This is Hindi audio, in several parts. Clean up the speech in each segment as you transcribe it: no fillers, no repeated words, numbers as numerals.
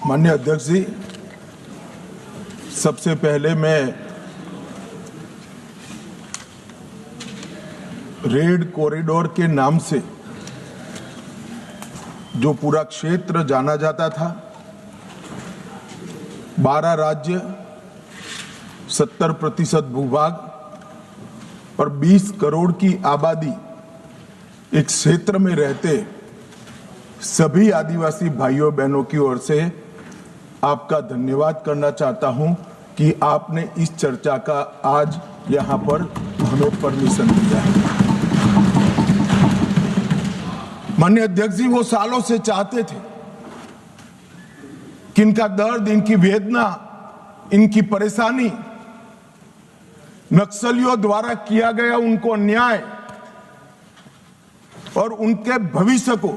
माननीय अध्यक्ष जी, सबसे पहले मैं रेड कॉरिडोर के नाम से जो पूरा क्षेत्र जाना जाता था, 12 राज्य, 70% भूभाग और 20 करोड़ की आबादी एक क्षेत्र में रहते सभी आदिवासी भाइयों बहनों की ओर से आपका धन्यवाद करना चाहता हूं कि आपने इस चर्चा का आज यहां पर हमें परमिशन दिया है। माननीय अध्यक्ष जी, वो सालों से चाहते थे कि इनका दर्द, इनकी वेदना, इनकी परेशानी, नक्सलियों द्वारा किया गया उनको अन्याय और उनके भविष्य को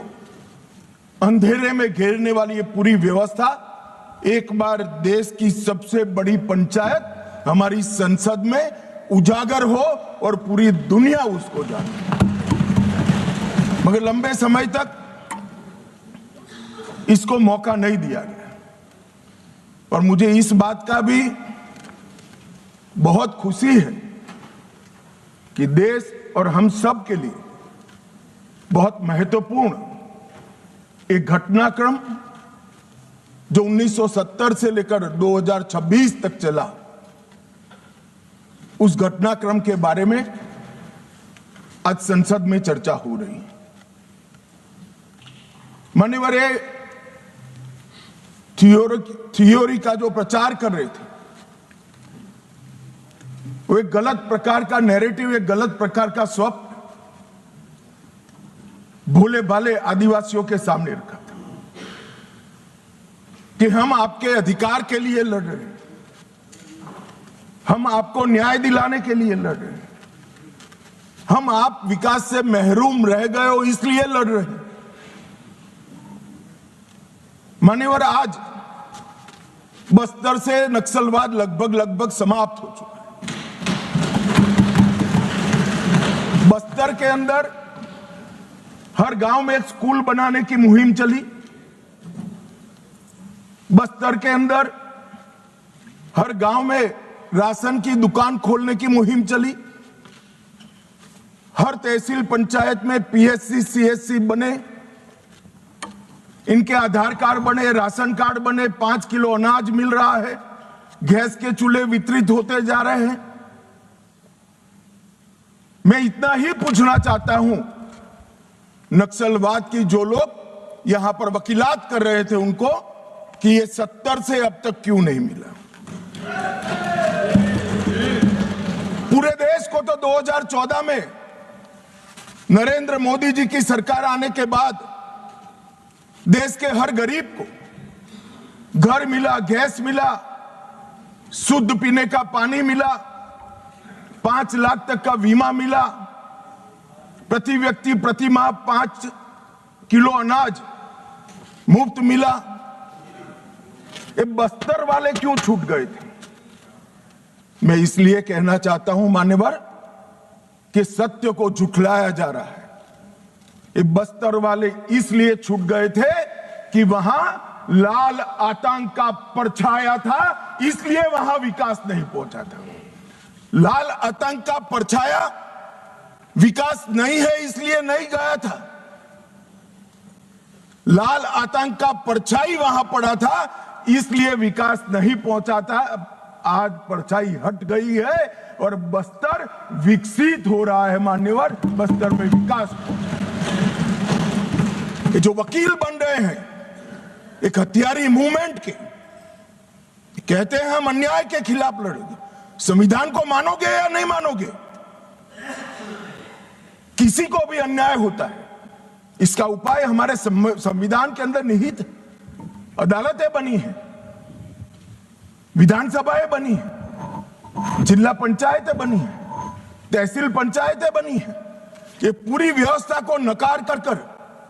अंधेरे में घेरने वाली ये पूरी व्यवस्था एक बार देश की सबसे बड़ी पंचायत हमारी संसद में उजागर हो और पूरी दुनिया उसको जाने। मगर लंबे समय तक इसको मौका नहीं दिया गया और मुझे इस बात का भी बहुत खुशी है कि देश और हम सब के लिए बहुत महत्वपूर्ण एक घटनाक्रम जो 1970 से लेकर 2026 तक चला, उस घटनाक्रम के बारे में आज संसद में चर्चा हो रही है। मान्यवर, ये थियोरी का जो प्रचार कर रहे थे वो एक गलत प्रकार का नैरेटिव, एक गलत प्रकार का स्वप्न भोले भाले आदिवासियों के सामने रखा था कि हम आपके अधिकार के लिए लड़ रहे हैं, हम आपको न्याय दिलाने के लिए लड़ रहे हैं, हम आप विकास से महरूम रह गए हो इसलिए लड़ रहे हैं। मान्यवर, आज बस्तर से नक्सलवाद लगभग समाप्त हो चुका है। बस्तर के अंदर हर गांव में एक स्कूल बनाने की मुहिम चली। बस्तर के अंदर हर गांव में राशन की दुकान खोलने की मुहिम चली। हर तहसील पंचायत में पीएचसी, सीएचसी बने, इनके आधार कार्ड बने, राशन कार्ड बने, 5 किलो अनाज मिल रहा है, गैस के चूल्हे वितरित होते जा रहे हैं। मैं इतना ही पूछना चाहता हूं, नक्सलवाद की जो लोग यहां पर वकीलात कर रहे थे उनको, कि ये 70 से अब तक क्यों नहीं मिला। पूरे देश को तो 2014 में नरेंद्र मोदी जी की सरकार आने के बाद देश के हर गरीब को घर मिला, गैस मिला, शुद्ध पीने का पानी मिला, 5 लाख तक का बीमा मिला, प्रति व्यक्ति प्रति माह 5 किलो अनाज मुफ्त मिला। ये बस्तर वाले क्यों छूट गए थे? मैं इसलिए कहना चाहता हूं मान्यवर कि सत्य को झुठलाया जा रहा है। ये बस्तर वाले इसलिए छूट गए थे कि वहां लाल आतंक का परछाया था, इसलिए वहां विकास नहीं पहुंचा था। लाल आतंक का परछाया विकास नहीं है इसलिए नहीं गया था। लाल आतंक का परछाई वहां पड़ा था इसलिए विकास नहीं पहुंचा था। आज परछाई हट गई है और बस्तर विकसित हो रहा है। मान्यवर, बस्तर में विकास पहुंचा। ये जो वकील बन रहे हैं एक हथियारी मूवमेंट के, कहते हैं हम अन्याय के खिलाफ लड़ेंगे। संविधान को मानोगे या नहीं मानोगे? किसी को भी अन्याय होता है, इसका उपाय हमारे संविधान के अंदर निहित है। अदालतें बनी है, विधानसभाएं बनी है, जिला पंचायतें बनी है, तहसील पंचायतें बनी है। ये पूरी व्यवस्था को नकार कर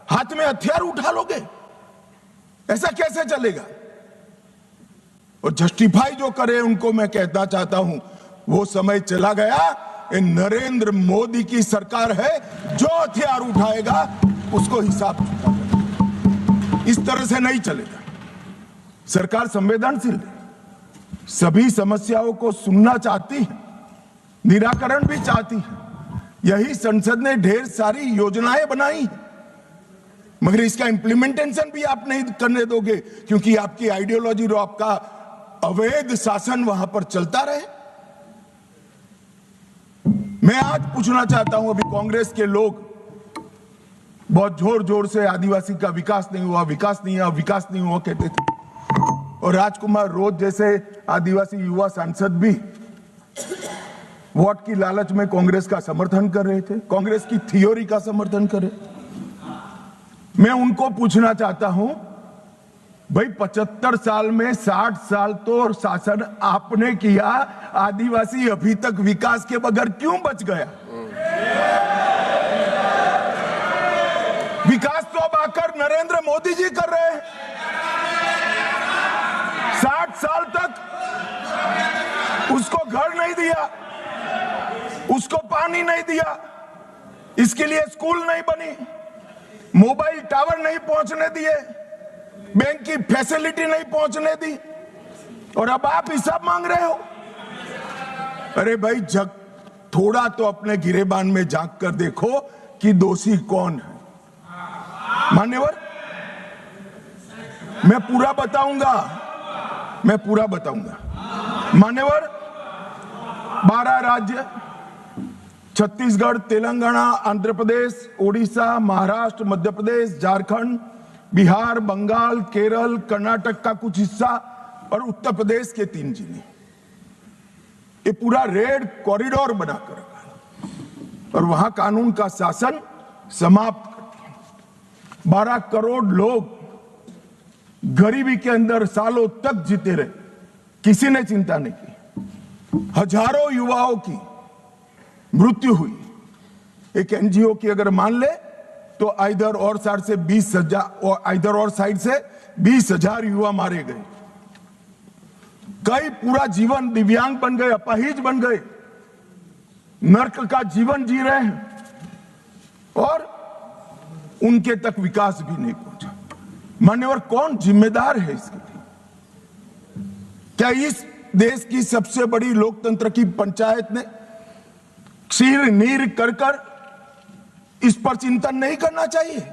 हाथ में हथियार उठा लोगे? ऐसा कैसे चलेगा? और जस्टिफाई जो करे उनको मैं कहना चाहता हूं, वो समय चला गया। नरेंद्र मोदी की सरकार है, जो हथियार उठाएगा उसको हिसाब चुकाएगा। इस तरह से नहीं चलेगा। सरकार संवेदनशील है, सभी समस्याओं को सुनना चाहती है, निराकरण भी चाहती है। यही संसद ने ढेर सारी योजनाएं बनाई हैं, मगर इसका इंप्लीमेंटेशन भी आप नहीं करने दोगे, क्योंकि आपकी आइडियोलॉजी और आपका अवैध शासन वहां पर चलता रहे। मैं आज पूछना चाहता हूं, अभी कांग्रेस के लोग बहुत जोर जोर से आदिवासी का विकास नहीं हुआ, विकास नहीं हुआ, विकास नहीं हुआ कहते थे, और राजकुमार रोज जैसे आदिवासी युवा सांसद भी वोट की लालच में कांग्रेस का समर्थन कर रहे थे, कांग्रेस की थ्योरी का समर्थन कर रहे। मैं उनको पूछना चाहता हूं, भाई 75 साल में 60 साल तो शासन आपने किया, आदिवासी अभी तक विकास के बगैर क्यों बच गया? विकास तो अब आकर नरेंद्र मोदी जी कर रहे हैं। 60 साल तक उसको घर नहीं दिया, उसको पानी नहीं दिया, इसके लिए स्कूल नहीं बनी, मोबाइल टावर नहीं पहुंचने दिए, बैंक की फैसिलिटी नहीं पहुंचने दी, और अब आप हिसाब मांग रहे हो। अरे भाई, जग थोड़ा तो अपने गिरेबान में झांक कर देखो कि दोषी कौन है। मान्यवर, मैं पूरा बताऊंगा। मान्यवर, 12 राज्य, छत्तीसगढ़, तेलंगाना, आंध्र प्रदेश, ओडिशा, महाराष्ट्र, मध्य प्रदेश, झारखंड, बिहार, बंगाल, केरल, कर्नाटक का कुछ हिस्सा और उत्तर प्रदेश के 3 जिले, ये पूरा रेड कॉरिडोर बनाकर रखा है और वहां कानून का शासन समाप्त करते हैं। 12 करोड़ लोग गरीबी के अंदर सालों तक जीते रहे, किसी ने चिंता नहीं की। हजारों युवाओं की मृत्यु हुई। एक एनजीओ की अगर मान ले तो इधर और साइड से 20,000 युवा मारे गए। कई पूरा जीवन दिव्यांग बन गए, अपाहिज बन गए, नर्क का जीवन जी रहे हैं और उनके तक विकास भी नहीं पहुंचा। मान्यवर, कौन जिम्मेदार है इसके लिए? क्या इस देश की सबसे बड़ी लोकतंत्र की पंचायत ने क्षीर नीर कर इस पर चिंतन नहीं करना चाहिए,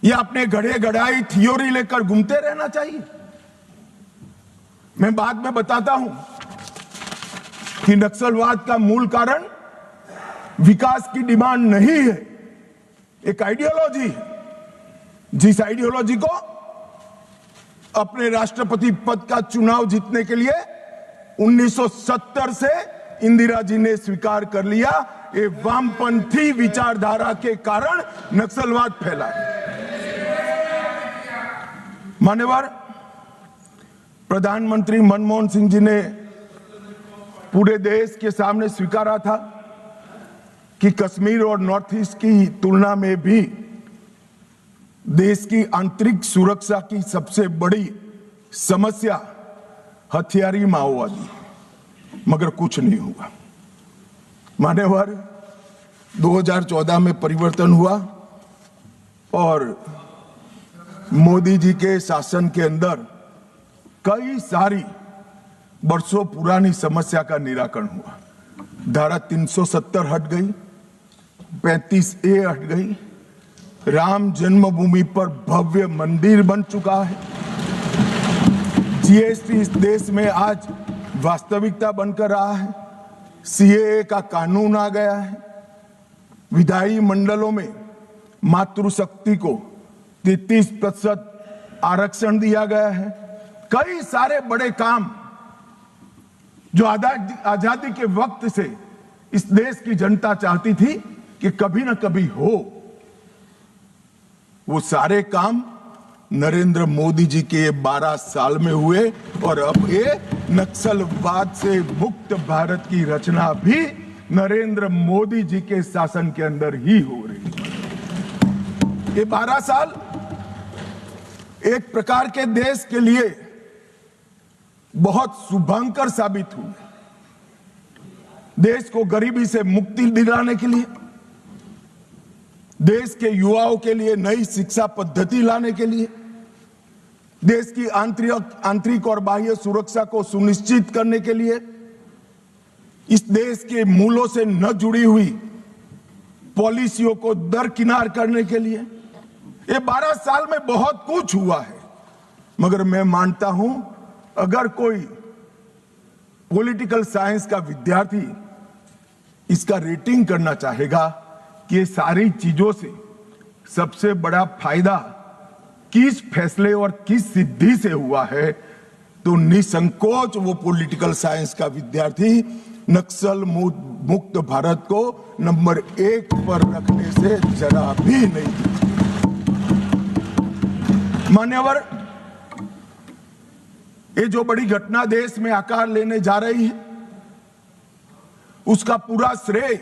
या अपने गढ़े गढ़ाई थ्योरी लेकर घूमते रहना चाहिए? मैं बाद में बताता हूं कि नक्सलवाद का मूल कारण विकास की डिमांड नहीं है, एक आइडियोलॉजी है। जिस आइडियोलॉजी को अपने राष्ट्रपति पद का चुनाव जीतने के लिए 1970 से इंदिरा जी ने स्वीकार कर लिया, ये वामपंथी विचारधारा के कारण नक्सलवाद फैला। मान्यवर, प्रधानमंत्री मनमोहन सिंह जी ने पूरे देश के सामने स्वीकारा था कि कश्मीर और नॉर्थ ईस्ट की तुलना में भी देश की आंतरिक सुरक्षा की सबसे बड़ी समस्या हथियारी माओवादी, मगर कुछ नहीं हुआ। मान्यवर, 2014 में परिवर्तन हुआ और मोदी जी के शासन के अंदर कई सारी वर्षों पुरानी समस्या का निराकरण हुआ। धारा 370 हट गई, 35A हट गई, राम जन्मभूमि पर भव्य मंदिर बन चुका है, जीएसटी इस देश में आज वास्तविकता बनकर रहा है, सीएए का कानून आ गया है, विधायी मंडलों में मातृशक्ति को 33% आरक्षण दिया गया है। कई सारे बड़े काम जो आजादी के वक्त से इस देश की जनता चाहती थी कि कभी ना कभी हो, वो सारे काम नरेंद्र मोदी जी के 12 साल में हुए और अब ये नक्सलवाद से मुक्त भारत की रचना भी नरेंद्र मोदी जी के शासन के अंदर ही हो रही है। ये 12 साल एक प्रकार के देश के लिए बहुत शुभंकर साबित हुए। देश को गरीबी से मुक्ति दिलाने के लिए, देश के युवाओं के लिए नई शिक्षा पद्धति लाने के लिए, देश की आंतरिक और बाह्य सुरक्षा को सुनिश्चित करने के लिए, इस देश के मूलों से न जुड़ी हुई पॉलिसियों को दरकिनार करने के लिए। ये 12 साल में बहुत कुछ हुआ है, मगर मैं मानता हूं अगर कोई पॉलिटिकल साइंस का विद्यार्थी इसका रेटिंग करना चाहेगा कि ये सारी चीजों से सबसे बड़ा फायदा किस फैसले और किस सिद्धि से हुआ है, तो निसंकोच वो पॉलिटिकल साइंस का विद्यार्थी नक्सल मुक्त भारत को नंबर 1 पर रखने से जरा भी नहीं। मान्यवर, ये जो बड़ी घटना देश में आकार लेने जा रही है, उसका पूरा श्रेय,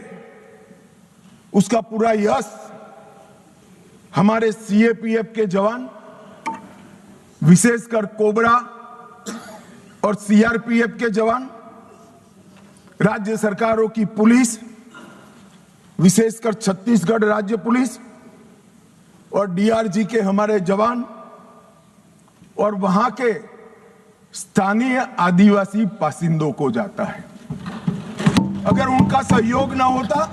उसका पूरा यश हमारे सीएपीएफ के जवान, विशेषकर कोबरा और सीआरपीएफ के जवान, राज्य सरकारों की पुलिस, विशेषकर छत्तीसगढ़ राज्य पुलिस और डीआरजी के हमारे जवान और वहां के स्थानीय आदिवासी बासिंदों को जाता है। अगर उनका सहयोग ना होता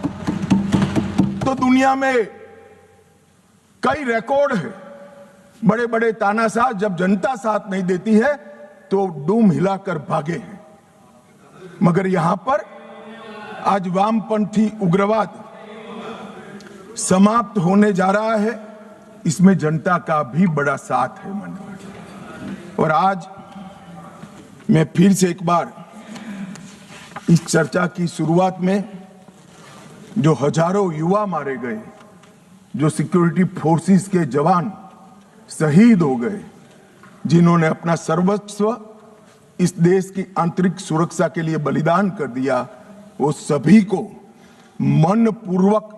तो दुनिया में कई रिकॉर्ड है, बड़े बड़े तानाशाह जब जनता साथ नहीं देती है तो डूम हिलाकर भागे हैं। मगर यहां पर आज वामपंथी उग्रवाद समाप्त होने जा रहा है, इसमें जनता का भी बड़ा साथ है माननीय। और आज मैं फिर से एक बार इस चर्चा की शुरुआत में जो हजारों युवा मारे गए, जो सिक्योरिटी फोर्सेस के जवान शहीद हो गए, जिन्होंने अपना सर्वस्व इस देश की आंतरिक सुरक्षा के लिए बलिदान कर दिया, वो सभी को मन पूर्वक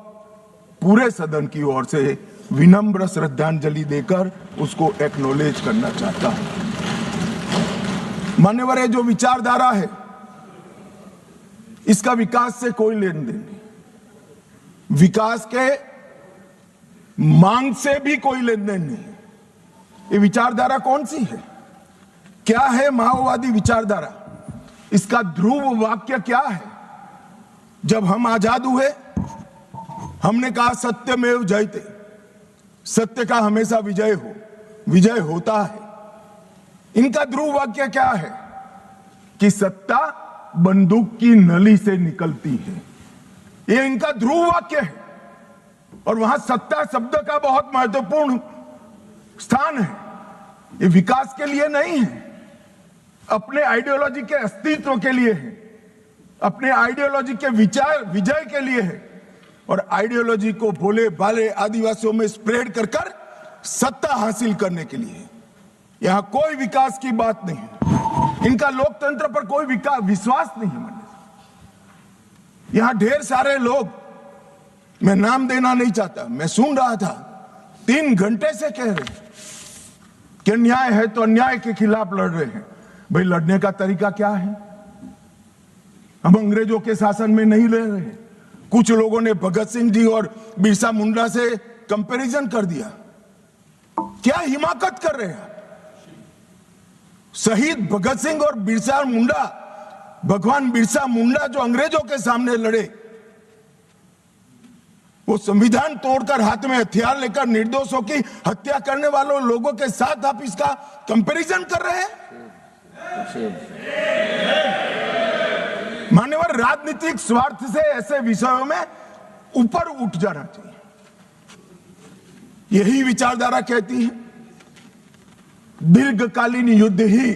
पूरे सदन की ओर से विनम्र श्रद्धांजलि देकर उसको एक्नॉलेज करना चाहता हूं। मान्यवर, जो विचारधारा है इसका विकास से कोई लेन देन नहीं, विकास के मांग से भी कोई लेन देन नहीं। ये विचारधारा कौन सी है? क्या है माओवादी विचारधारा? इसका ध्रुव वाक्य क्या है? जब हम आजाद हुए हमने कहा सत्यमेव जयते, सत्य का हमेशा विजय हो, विजय होता है। इनका ध्रुव वाक्य क्या है? कि सत्ता बंदूक की नली से निकलती है, ये इनका ध्रुव वाक्य है। और वहां सत्ता शब्द का बहुत महत्वपूर्ण स्थान है। ये विकास के लिए नहीं है, अपने आइडियोलॉजी के अस्तित्व के लिए है, अपने आइडियोलॉजी के विचार विजय के लिए है। और आइडियोलॉजी को भोले भाले आदिवासियों में स्प्रेड कर कर सत्ता हासिल करने के लिए। यहां कोई विकास की बात नहीं है, इनका लोकतंत्र पर कोई विश्वास नहीं है। यहां ढेर सारे लोग, मैं नाम देना नहीं चाहता, मैं सुन रहा था 3 घंटे से कह रहे हैं कि अन्याय है तो अन्याय के खिलाफ लड़ रहे हैं। भाई, लड़ने का तरीका क्या है? हम अंग्रेजों के शासन में नहीं रह रहे हैं। कुछ लोगों ने भगत सिंह जी और बिरसा मुंडा से कंपैरिजन कर दिया। क्या हिमाकत कर रहे हैं? शहीद भगत सिंह और बिरसा मुंडा, भगवान बिरसा मुंडा जो अंग्रेजों के सामने लड़े, वो संविधान तोड़कर हाथ में हथियार लेकर निर्दोषों की हत्या करने वालों लोगों के साथ आप इसका कंपैरिजन कर रहे हैं? मान्यवर, राजनीतिक स्वार्थ से ऐसे विषयों में ऊपर उठ जाना चाहिए। यही विचारधारा कहती है दीर्घकालीन युद्ध ही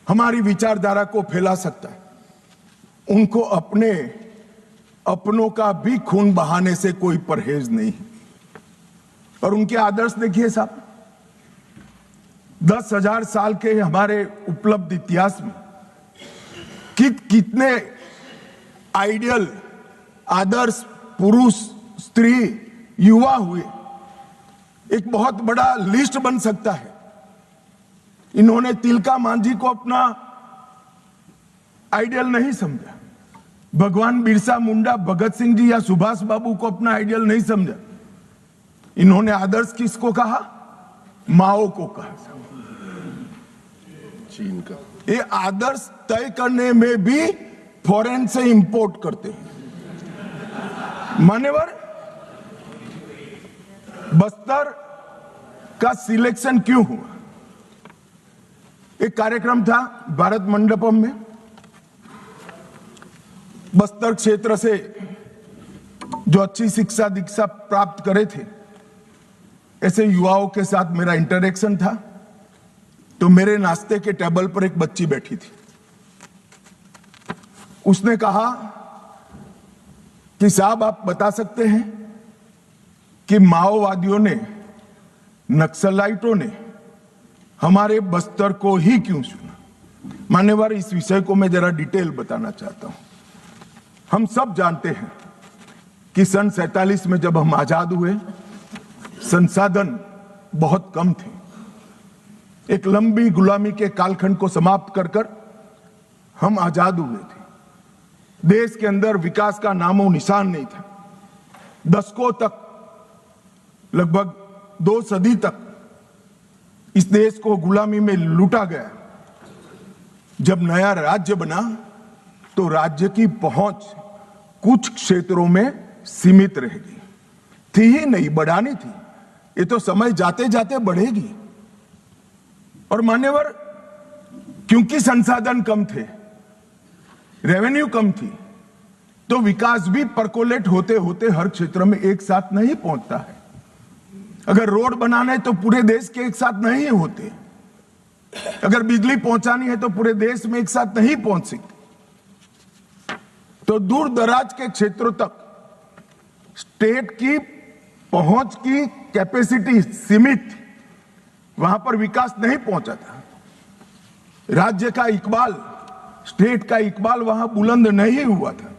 हमारी विचारधारा को फैला सकता है। उनको अपनों का भी खून बहाने से कोई परहेज नहीं। और उनके आदर्श देखिए साहब, 10,000 साल के हमारे उपलब्ध इतिहास में कितने आइडियल आदर्श पुरुष, स्त्री, युवा हुए, एक बहुत बड़ा लिस्ट बन सकता है। इन्होंने तिलका मांझी को अपना आइडियल नहीं समझा, भगवान बिरसा मुंडा, भगत सिंह जी या सुभाष बाबू को अपना आइडियल नहीं समझा। इन्होंने आदर्श किसको कहा? माओ को कहा, चीन का। ये आदर्श तय करने में भी फॉरेन से इंपोर्ट करते हैं। मान्यवर, बस्तर का सिलेक्शन क्यों हुआ? एक कार्यक्रम था भारत मंडपम में, बस्तर क्षेत्र से जो अच्छी शिक्षा दीक्षा प्राप्त करे थे ऐसे युवाओं के साथ मेरा इंटरेक्शन था। तो मेरे नाश्ते के टेबल पर एक बच्ची बैठी थी। उसने कहा कि साहब, आप बता सकते हैं कि माओवादियों ने, नक्सलाइटों ने हमारे बस्तर को ही क्यों चुना? मान्यवर, इस विषय को मैं जरा डिटेल बताना चाहता हूं। हम सब जानते हैं कि सन 47 में जब हम आजाद हुए, संसाधन बहुत कम थे। एक लंबी गुलामी के कालखंड को समाप्त कर कर हम आजाद हुए थे। देश के अंदर विकास का नामो निशान नहीं था। दशकों तक, लगभग 2 सदी तक इस देश को गुलामी में लूटा गया। जब नया राज्य बना तो राज्य की पहुंच कुछ क्षेत्रों में सीमित रह गई थी ही नहीं, बढ़ानी थी। ये तो समय जाते जाते बढ़ेगी। और मान्यवर, क्योंकि संसाधन कम थे, रेवेन्यू कम थी, तो विकास भी परकोलेट होते होते हर क्षेत्र में एक साथ नहीं पहुंचता है। अगर रोड बनाना है तो पूरे देश के एक साथ नहीं होते। अगर बिजली पहुंचानी है तो पूरे देश में एक साथ नहीं पहुंच सकती। तो दूर दराज के क्षेत्रों तक स्टेट की पहुंच की कैपेसिटी सीमित थी, वहां पर विकास नहीं पहुंचा था। राज्य का इकबाल, स्टेट का इकबाल वहां बुलंद नहीं हुआ था।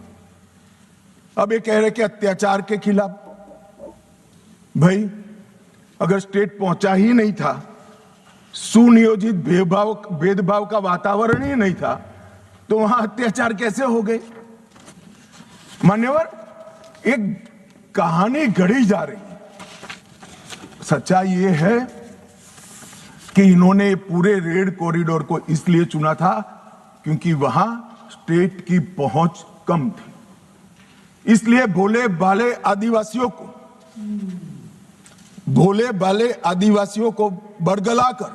अब ये कह रहे कि अत्याचार के खिलाफ, भाई अगर स्टेट पहुंचा ही नहीं था, सुनियोजित भेदभाव का वातावरण ही नहीं था, तो वहां अत्याचार कैसे हो गए? मान्यवर, एक कहानी गढ़ी जा रही है। सच्चाई ये है कि इन्होंने पूरे रेड कॉरिडोर को इसलिए चुना था क्योंकि वहां स्टेट की पहुंच कम थी। इसलिए भोले भाले आदिवासियों को बरगलाकर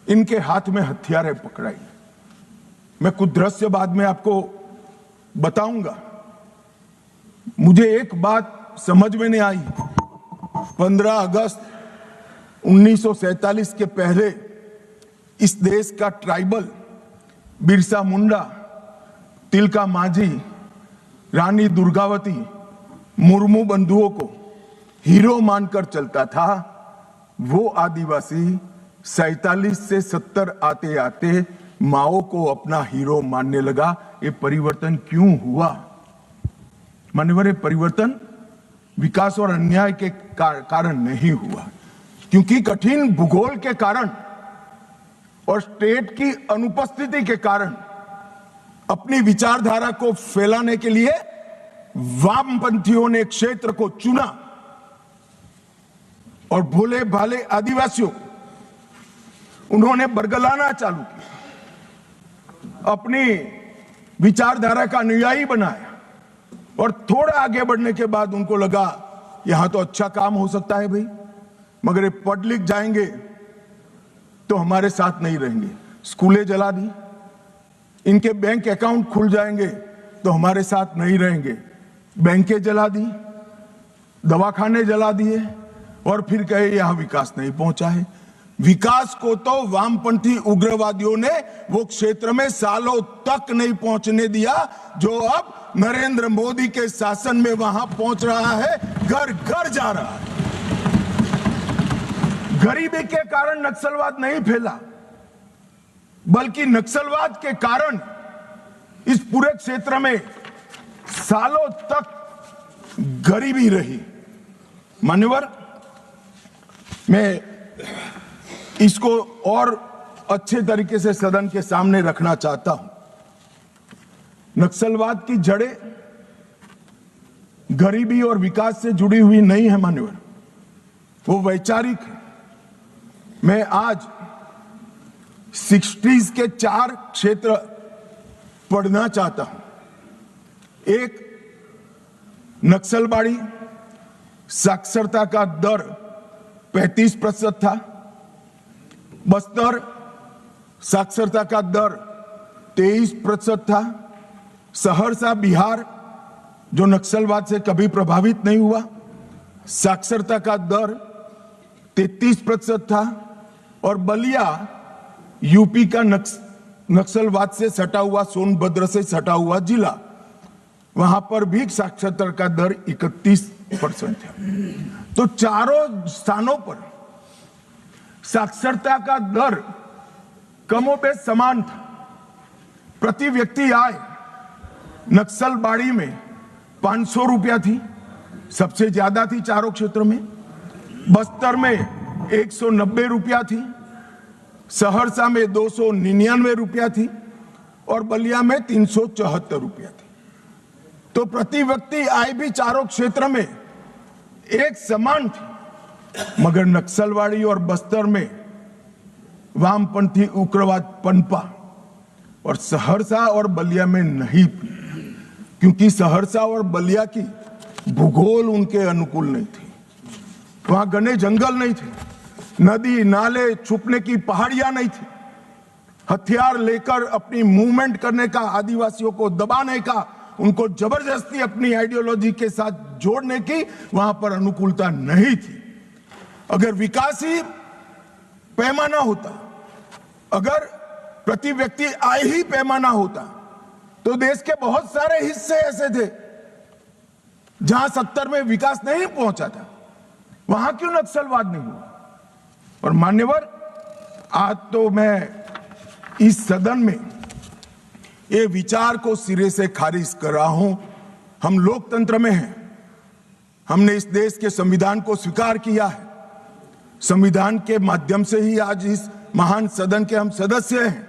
इनके हाथ में हथियारें पकड़ाई। मैं कुछ दृश्य बाद में आपको बताऊंगा। मुझे एक बात समझ में नहीं आई। 15 अगस्त 1947 के पहले इस देश का ट्राइबल बिरसा मुंडा, तिलका मांझी, रानी दुर्गावती, मुर्मू बंधुओं को हीरो मानकर चलता था। वो आदिवासी 47 से 70 आते आते माओ को अपना हीरो मानने लगा। ये परिवर्तन क्यों हुआ? मान्यवर, ये परिवर्तन विकास और अन्याय के कारण नहीं हुआ, क्योंकि कठिन भूगोल के कारण और स्टेट की अनुपस्थिति के कारण अपनी विचारधारा को फैलाने के लिए वामपंथियों ने क्षेत्र को चुना और भोले भाले आदिवासियों को उन्होंने बरगलाना चालू किया, अपनी विचारधारा का अनुयायी बनाया। और थोड़ा आगे बढ़ने के बाद उनको लगा यहां तो अच्छा काम हो सकता है भाई, मगर ये पढ़ लिख जाएंगे तो हमारे साथ नहीं रहेंगे। स्कूलें जला दी, इनके बैंक अकाउंट खुल जाएंगे तो हमारे साथ नहीं रहेंगे। बैंकें जला दी, दवाखाने जला दिए और फिर कहे यहां विकास नहीं पहुंचा है। विकास को तो वामपंथी उग्रवादियों ने वो क्षेत्र में सालों तक नहीं पहुंचने दिया, जो अब नरेंद्र मोदी के शासन में वहां पहुंच रहा है, घर घर जा रहा है। गरीबी के कारण नक्सलवाद नहीं फैला, बल्कि नक्सलवाद के कारण इस पूरे क्षेत्र में सालों तक गरीबी रही। मान्यवर, मैं इसको और अच्छे तरीके से सदन के सामने रखना चाहता हूं। नक्सलवाद की जड़ें गरीबी और विकास से जुड़ी हुई नहीं है मान्यवर, वो वैचारिक है। मैं आज 60s के 4 क्षेत्र पढ़ना चाहता हूं। एक, नक्सलबाड़ी, साक्षरता का दर 35% था। बस्तर, साक्षरता का दर 23% था। सहरसा, बिहार, जो नक्सलवाद से कभी प्रभावित नहीं हुआ, साक्षरता का दर 33% था। और बलिया, यूपी का नक्सलवाद से सटा हुआ, सोनभद्र से सटा हुआ जिला, वहां पर भी साक्षरता का दर 31% है। तो चारों स्थानों पर साक्षरता का दर कमोबेश समान था। प्रति व्यक्ति आय नक्सलबाड़ी में 500 रुपया थी, सबसे ज्यादा थी चारों क्षेत्रों में। बस्तर में 190 रुपया थी, सहरसा में 299 रुपया थी और बलिया में 374 रुपया थी। तो प्रति व्यक्ति आय भी चारों क्षेत्र में एक समान थी, मगर नक्सलवाड़ी और बस्तर में वामपंथी उग्रवाद पनपा और सहरसा और बलिया में नहीं, क्योंकि सहरसा और बलिया की भूगोल उनके अनुकूल नहीं थी। वहां घने जंगल नहीं थे, नदी नाले, छुपने की पहाड़ियां नहीं थी, हथियार लेकर अपनी मूवमेंट करने का, आदिवासियों को दबाने का, उनको जबरदस्ती अपनी आइडियोलॉजी के साथ जोड़ने की वहां पर अनुकूलता नहीं थी। अगर विकासी पैमाना होता, अगर प्रति व्यक्ति आय ही पैमाना होता, तो देश के बहुत सारे हिस्से ऐसे थे जहां 70 में विकास नहीं पहुंचा था। वहां क्यों नक्सलवाद नहीं हुआ? और मान्यवर, आज तो मैं इस सदन में ये विचार को सिरे से खारिज कर रहा हूं। हम लोकतंत्र में हैं, हमने इस देश के संविधान को स्वीकार किया है, संविधान के माध्यम से ही आज इस महान सदन के हम सदस्य हैं।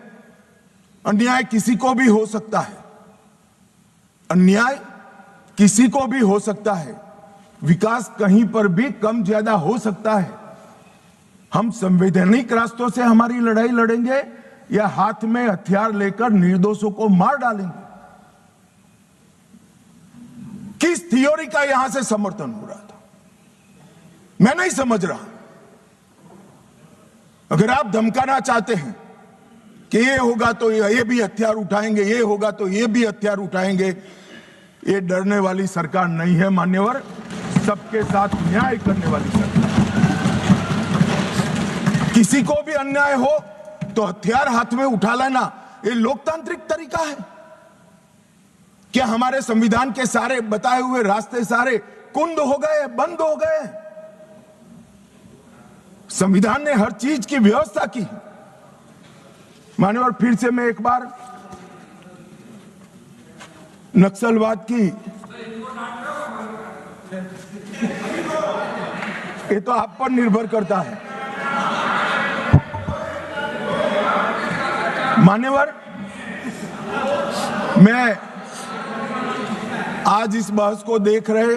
अन्याय किसी को भी हो सकता है, अन्याय किसी को भी हो सकता है, विकास कहीं पर भी कम ज्यादा हो सकता है। हम संवैधानिक रास्तों से हमारी लड़ाई लड़ेंगे या हाथ में हथियार लेकर निर्दोषों को मार डालेंगे? किस थियोरी का यहां से समर्थन हो रहा था, मैं नहीं समझ रहा। अगर आप धमकाना चाहते हैं कि ये होगा तो ये भी हथियार उठाएंगे, ये होगा तो ये भी हथियार उठाएंगे, ये डरने वाली सरकार नहीं है मान्यवर, सबके साथ न्याय करने वाली सरकार। किसी को भी अन्याय हो तो हथियार हाथ में उठा लेना, ये लोकतांत्रिक तरीका है क्या? हमारे संविधान के सारे बताए हुए रास्ते सारे कुंद हो गए, बंद हो गए? संविधान ने हर चीज की व्यवस्था की। मान्यवर, फिर से मैं एक बार नक्सलवाद की, ये तो आप पर निर्भर करता है मान्यवर। मैं आज इस बहस को देख रहे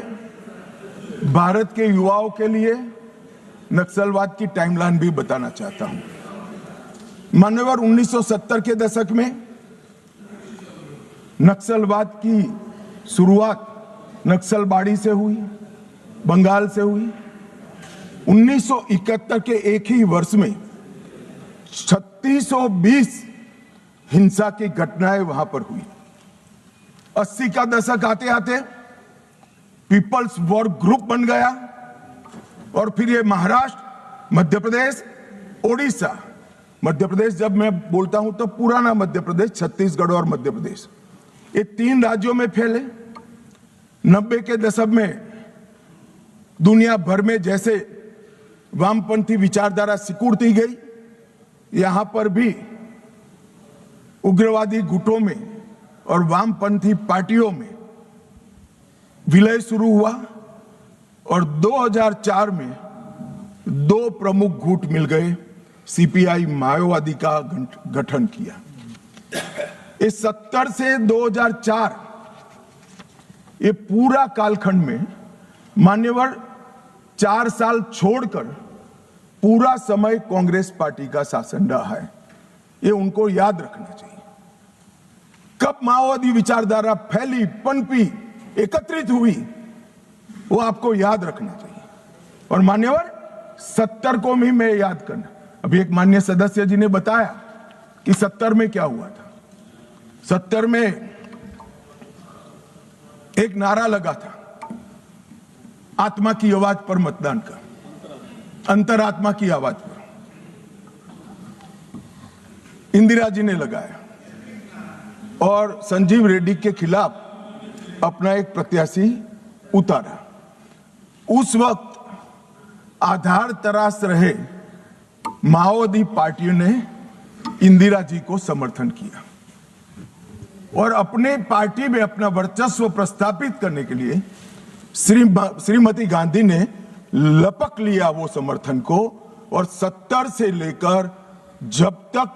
भारत के युवाओं के लिए नक्सलवाद की टाइमलाइन भी बताना चाहता हूं। मान्यवर, 1970 के दशक में नक्सलवाद की शुरुआत नक्सलबाड़ी से हुई, बंगाल से हुई। 1971 के एक ही वर्ष में 3620 हिंसा की घटनाएं वहां पर हुई। 80 का दशक आते आते पीपल्स वॉर ग्रुप बन गया और फिर ये महाराष्ट्र, मध्य प्रदेश, ओडिशा, मध्य प्रदेश जब मैं बोलता हूं तो पुराना मध्य प्रदेश, छत्तीसगढ़ और मध्य प्रदेश, ये 3 राज्यों में फैले। 90 के दशक में दुनिया भर में जैसे वामपंथी विचारधारा सिकुड़ती गई, यहां पर भी उग्रवादी गुटों में और वामपंथी पार्टियों में विलय शुरू हुआ और 2004 में 2 प्रमुख गुट मिल गए, सीपीआई माओवादी का गठन किया। इस 70 से 2004 ये पूरा कालखंड में मान्यवर 4 साल छोड़कर पूरा समय कांग्रेस पार्टी का शासन रहा है, ये उनको याद रखना चाहिए। कब माओवादी विचारधारा फैली, पनपी, एकत्रित हुई, वो आपको याद रखना चाहिए। और मान्यवर 70 को भी मैं याद करना, अभी एक माननीय सदस्य जी ने बताया कि 70 में क्या हुआ था। 70 में एक नारा लगा था, आत्मा की आवाज पर मतदान का, अंतरात्मा की आवाज पर इंदिरा जी ने लगाया और संजीव रेड्डी के खिलाफ अपना एक प्रत्याशी उतारा। उस वक्त आधार तराश रहे माओवादी पार्टियों ने इंदिरा जी को समर्थन किया और अपने पार्टी में अपना वर्चस्व प्रस्थापित करने के लिए श्रीमती गांधी ने लपक लिया वो समर्थन को, और 70 से लेकर जब तक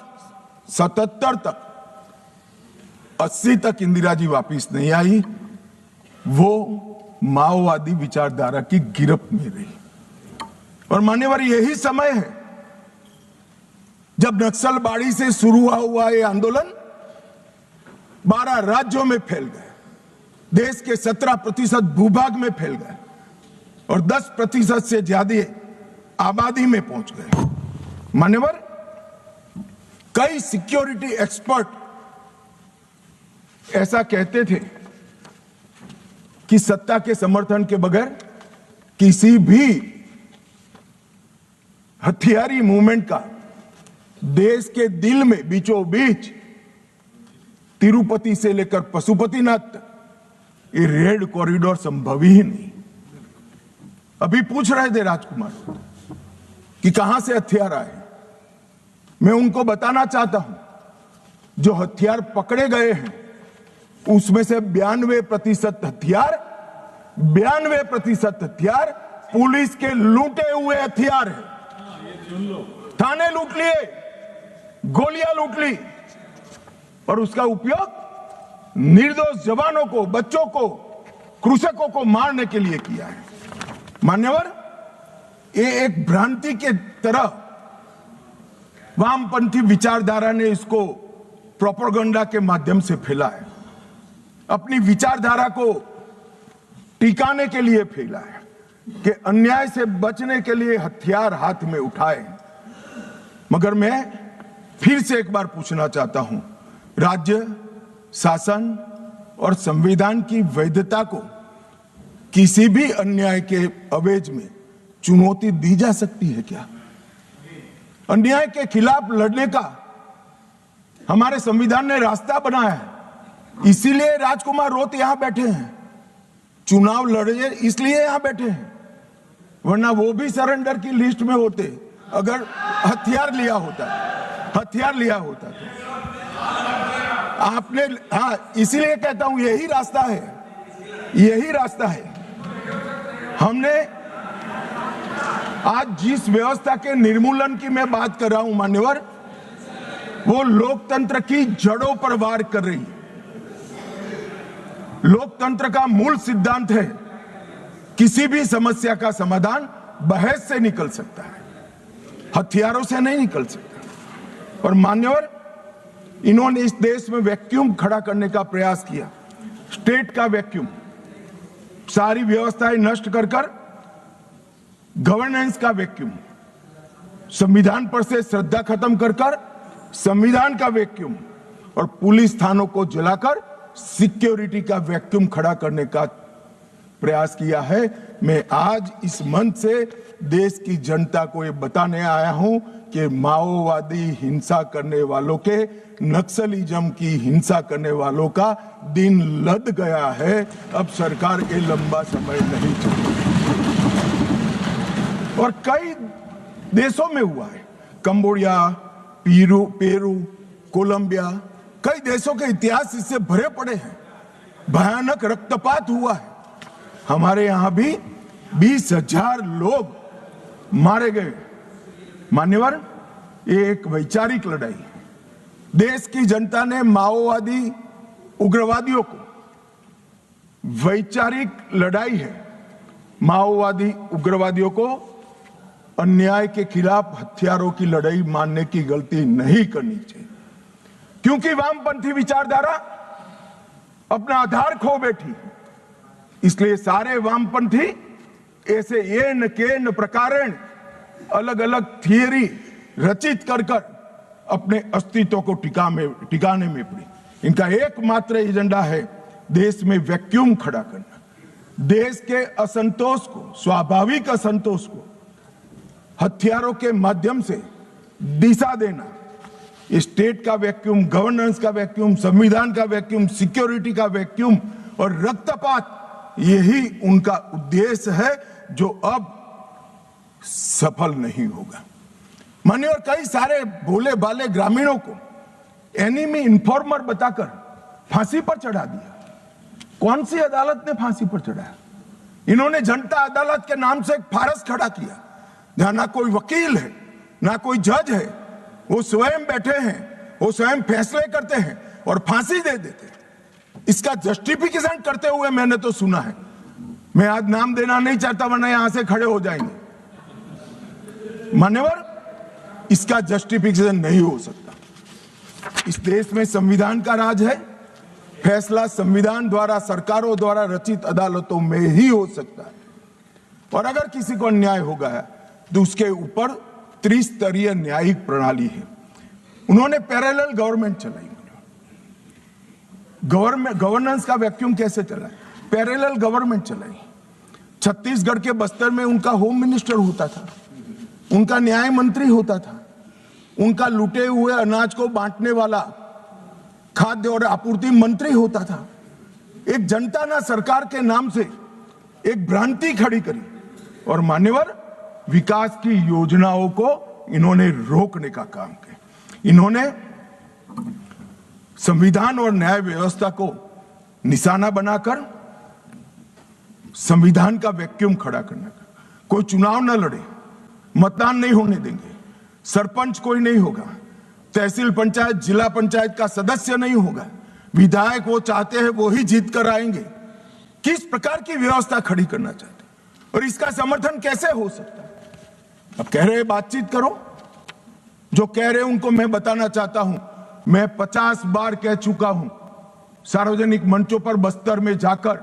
77 तक 80 तक इंदिरा जी वापिस नहीं आई, वो माओवादी विचारधारा की गिरफ्त में रही। और मान्यवर यही समय है जब नक्सलबाड़ी से शुरू हुआ ये आंदोलन 12 राज्यों में फैल गए, देश के 17% भूभाग में फैल गए और 10% से ज्यादा आबादी में पहुंच गए। मान्यवर कई सिक्योरिटी एक्सपर्ट ऐसा कहते थे कि सत्ता के समर्थन के बगैर किसी भी हथियारी मूवमेंट का देश के दिल में बीचों बीच तिरुपति से लेकर पशुपतिनाथ तक ये रेड कॉरिडोर संभव ही नहीं। अभी पूछ रहे थे राजकुमार कि कहां से हथियार आए। मैं उनको बताना चाहता हूं, जो हथियार पकड़े गए हैं उसमें से 92% हथियार पुलिस के लूटे हुए हथियार हैं। थाने लूट लिए, गोलियां लूट ली और उसका उपयोग निर्दोष जवानों को, बच्चों को, कृषकों को मारने के लिए किया है। मान्यवर ये एक भ्रांति के तरह वामपंथी विचारधारा ने इसको प्रोपेगेंडा के माध्यम से फैला है, अपनी विचारधारा को टिकाने के लिए फैला है कि अन्याय से बचने के लिए हथियार हाथ में उठाए। मगर मैं फिर से एक बार पूछना चाहता हूं, राज्य शासन और संविधान की वैधता को किसी भी अन्याय के अवेज में चुनौती दी जा सकती है क्या? अन्याय के खिलाफ लड़ने का हमारे संविधान ने रास्ता बनाया है, इसीलिए राजकुमार रोत यहां बैठे हैं, चुनाव लड़े इसलिए यहां बैठे हैं, वरना वो भी सरेंडर की लिस्ट में होते अगर हथियार लिया होता तो आपने। हाँ, इसीलिए कहता हूं यही रास्ता है। हमने आज जिस व्यवस्था के निर्मूलन की मैं बात कर रहा हूं मान्यवर, वो लोकतंत्र की जड़ों पर वार कर रही है। लोकतंत्र का मूल सिद्धांत है किसी भी समस्या का समाधान बहस से निकल सकता है, हथियारों से नहीं निकल सकता। और मान्यवर इन्होंने इस देश में वैक्यूम खड़ा करने का प्रयास किया, स्टेट का वैक्यूम, सारी व्यवस्थाएं नष्ट कर गवर्नेंस का वैक्यूम, संविधान पर से श्रद्धा खत्म कर संविधान का वैक्यूम और पुलिस थानों को जलाकर सिक्योरिटी का वैक्यूम खड़ा करने का प्रयास किया है। मैं आज इस मंच से देश की जनता को ये बताने आया हूं कि माओवादी हिंसा करने वालों के, नक्सलिज्म की हिंसा करने वालों का दिन लद गया है। अब सरकार के लंबा समय नहीं चलेगा। और कई देशों में हुआ है, कंबोडिया, पेरू, कोलंबिया, कई देशों के इतिहास इससे भरे पड़े हैं, भयानक रक्तपात हुआ है। हमारे यहां भी 20,000 लोग मारे गए। मान्यवर ये एक वैचारिक लड़ाई है। देश की जनता ने माओवादी उग्रवादियों को, वैचारिक लड़ाई है, माओवादी उग्रवादियों को अन्याय के खिलाफ हथियारों की लड़ाई मानने की गलती नहीं करनी चाहिए, क्योंकि वामपंथी विचारधारा अपना आधार खो बैठी। इसलिए सारे वामपंथी ऐसे येन केन प्रकारेण अलग अलग थियरी रचित कर कर अपने अस्तित्व को टिकाने में पड़ी। इनका एकमात्र एजेंडा है देश में वैक्यूम खड़ा करना, देश के असंतोष को, स्वाभाविक असंतोष को हथियारों के माध्यम से दिशा देना। स्टेट का वैक्यूम, गवर्नेंस का वैक्यूम, संविधान का वैक्यूम, सिक्योरिटी का वैक्यूम और रक्तपात, यही उनका उद्देश्य है जो अब सफल नहीं होगा। मानिए, और कई सारे भोले भाले ग्रामीणों को एनिमी इन्फॉर्मर बताकर फांसी पर चढ़ा दिया। कौन सी अदालत ने फांसी पर चढ़ाया? इन्होंने जनता अदालत के नाम से एक फारस खड़ा किया, जहां ना कोई वकील है, ना कोई जज है, वो स्वयं बैठे हैं, वो स्वयं फैसले करते हैं और फांसी दे देते हैं। इसका जस्टिफिकेशन करते हुए मैंने तो सुना है, मैं आज नाम देना नहीं चाहता वरना यहां से खड़े हो जाएंगे। मान्यवर, इसका जस्टिफिकेशन नहीं हो सकता। इस देश में संविधान का राज है, फैसला संविधान द्वारा, सरकारों द्वारा रचित अदालतों में ही हो सकता है। और अगर किसी को अन्याय हो गया तो उसके ऊपर त्रिस्तरीय न्यायिक प्रणाली है। उन्होंने पैरेलल गवर्नमेंट चलाई। गवर्नेंस का वैक्यूम कैसे चला? पैरेलल गवर्नमेंट चलाई। छत्तीसगढ़ के बस्तर में उनका होम मिनिस्टर होता था, उनका न्याय मंत्री होता था, उनका लूटे हुए अनाज को बांटने वाला खाद्य और आपूर्ति मंत्री होता था। एक जनता ना सरकार के नाम से एक भ्रांति खड़ी करी और मान्यवर विकास की योजनाओं को इन्होंने रोकने का काम किया। इन्होंने संविधान और न्याय व्यवस्था को निशाना बनाकर संविधान का वैक्यूम खड़ा करने का। कोई चुनाव न लड़े, मतदान नहीं होने देंगे, सरपंच कोई नहीं होगा, तहसील पंचायत, जिला पंचायत का सदस्य नहीं होगा, विधायक वो चाहते हैं वो ही जीत कर आएंगे। किस प्रकार की व्यवस्था खड़ी करना चाहते हैं और इसका समर्थन कैसे हो सकता है? अब कह रहे बातचीत करो, जो कह रहे उनको मैं बताना चाहता हूं, मैं 50 बार कह चुका हूं सार्वजनिक मंचों पर, बस्तर में जाकर,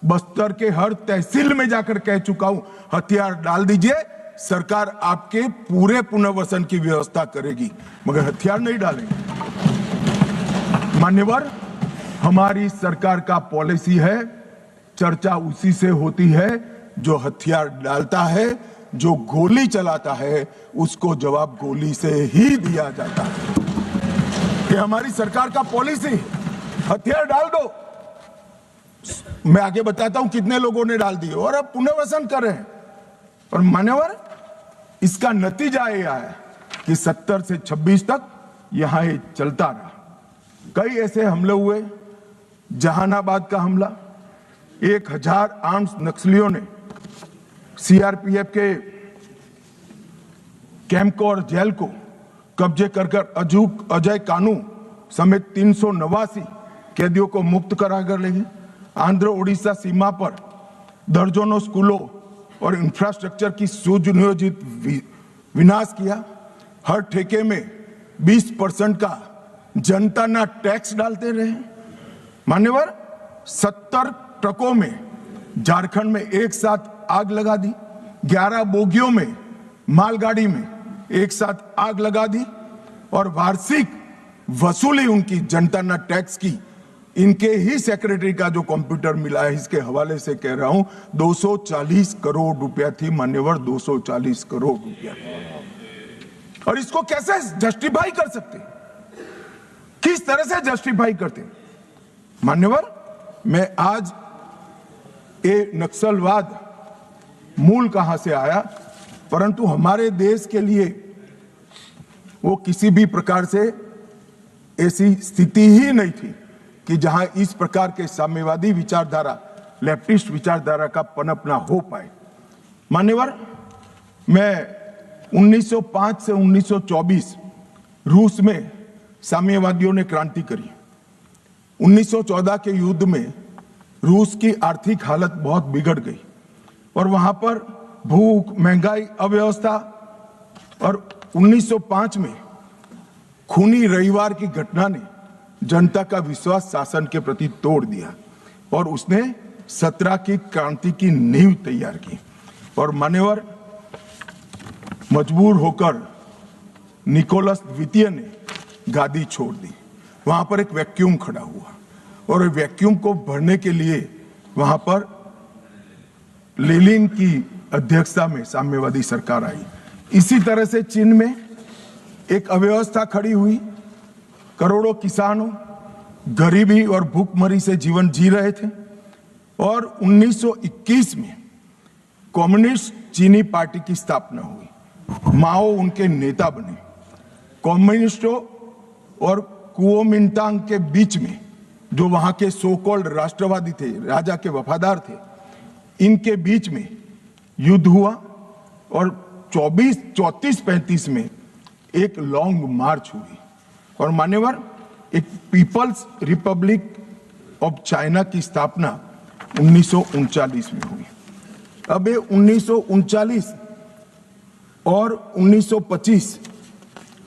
बस्तर के हर तहसील में जाकर कह चुका हूं, हथियार डाल दीजिए, सरकार आपके पूरे पुनर्वसन की व्यवस्था करेगी, मगर हथियार नहीं डालेंगे। मान्यवर, हमारी सरकार का पॉलिसी है, चर्चा उसी से होती है जो हथियार डालता है, जो गोली चलाता है उसको जवाब गोली से ही दिया जाता है। कि हमारी सरकार का पॉलिसी, हथियार डाल दो। मैं आगे बताता हूं कितने लोगों ने डाल दिए और अब पुनर्वसन कर रहे हैं। और मान्यवर, इसका नतीजा यह है कि 70 से 26 तक यहां ये चलता रहा। कई ऐसे हमले हुए, जहानाबाद का हमला, 1000 आर्म्स नक्सलियों ने सीआरपीएफ के कैंप को और जेल को कब्जे कर अजय कानू समेत 389 कैदियों को मुक्त करा कर ले गए। आंध्र ओडिशा सीमा पर दर्जनों स्कूलों और इंफ्रास्ट्रक्चर की सुनियोजित विनाश किया। हर ठेके में 20% का जनता ना टैक्स डालते रहे। मान्यवर, 70 ट्रकों में झारखंड में एक साथ आग लगा दी, 11 बोगियों में मालगाड़ी में एक साथ आग लगा दी और वार्षिक वसूली उनकी जनता ना टैक्स की, इनके ही सेक्रेटरी का जो कंप्यूटर मिला है इसके हवाले से कह रहा हूं, 240 करोड़ रुपया थी। मान्यवर, 240 करोड़ रुपया। और इसको कैसे जस्टिफाई कर सकते, किस तरह से जस्टिफाई करते? मान्यवर, मैं आज ये नक्सलवाद मूल कहां से आया, परंतु हमारे देश के लिए वो किसी भी प्रकार से ऐसी स्थिति ही नहीं थी कि जहां इस प्रकार के साम्यवादी विचारधारा, लेफ्टिस्ट विचारधारा का पनपना हो पाए। मान्यवर, मैं 1905 से 1924 रूस में साम्यवादियों ने क्रांति करी। 1914 के युद्ध में रूस की आर्थिक हालत बहुत बिगड़ गई और वहां पर भूख, महंगाई, अव्यवस्था और 1905 में खूनी रविवार की घटना ने जनता का विश्वास शासन के प्रति तोड़ दिया और उसने 17 की क्रांति की नींव तैयार की। और मान्यवर मजबूर होकर निकोलस द्वितीय ने गादी छोड़ दी। वहां पर एक वैक्यूम खड़ा हुआ और वैक्यूम को भरने के लिए वहां पर लेनिन की अध्यक्षता में साम्यवादी सरकार आई। इसी तरह से चीन में एक अव्यवस्था खड़ी हुई। करोड़ों किसानों गरीबी और भूखमरी से जीवन जी रहे थे और 1921 में कम्युनिस्ट चीनी पार्टी की स्थापना हुई। माओ उनके नेता बने। कम्युनिस्टों और कुओमिंटांग के बीच में, जो वहां के सो कॉल्ड राष्ट्रवादी थे, राजा के वफादार थे, इनके बीच में युद्ध हुआ और 34-35 में एक लॉन्ग मार्च हुई और मान्यवर एक पीपल्स रिपब्लिक ऑफ चाइना की स्थापना 1939 में हुई। अब ये 1939 और 1925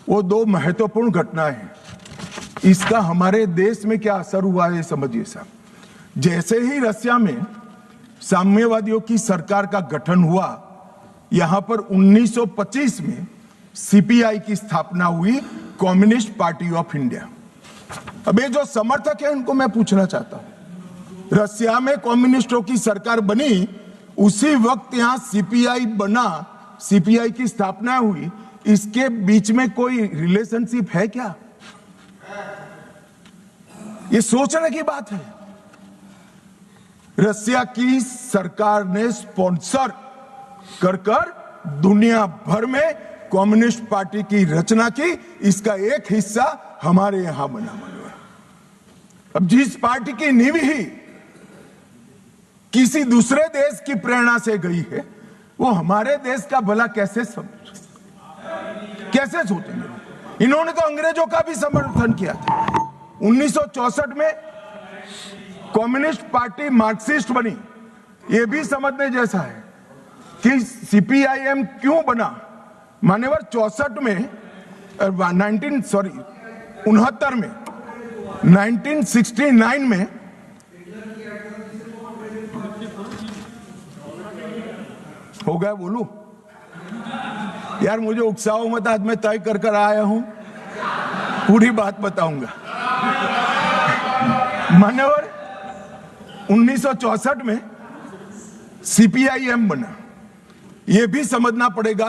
वो दो महत्वपूर्ण घटनाएं हैं। इसका हमारे देश में क्या असर हुआ है समझिए साहब। जैसे ही रसिया में साम्यवादियों की सरकार का गठन हुआ, यहां पर 1925 में सीपीआई की स्थापना हुई, कम्युनिस्ट पार्टी ऑफ इंडिया। अब ये जो समर्थक है उनको मैं पूछना चाहता हूं, रसिया में कम्युनिस्टों की सरकार बनी, उसी वक्त यहां सीपीआई बना, सीपीआई की स्थापना हुई, इसके बीच में कोई रिलेशनशिप है क्या? ये सोचने की बात है। रसिया की सरकार ने स्पॉन्सर कर दुनिया भर में कम्युनिस्ट पार्टी की रचना की। इसका एक हिस्सा हमारे यहां बना हुआ। अब जिस पार्टी की नींव ही किसी दूसरे देश की प्रेरणा से गई है, वो हमारे देश का भला कैसे सोचेंगे? इन्होंने तो अंग्रेजों का भी समर्थन किया था। 1964 में कम्युनिस्ट पार्टी मार्क्सिस्ट बनी। यह भी समझने जैसा है कि सीपीआईएम क्यों बना। मान्यवर 64 में 1969 में हो गया। बोलूं यार, मुझे उकसाओ मत, आज मैं तय कर आया हूं, पूरी बात बताऊंगा। मान्यवर 1964 में सीपीआईएम बना। यह भी समझना पड़ेगा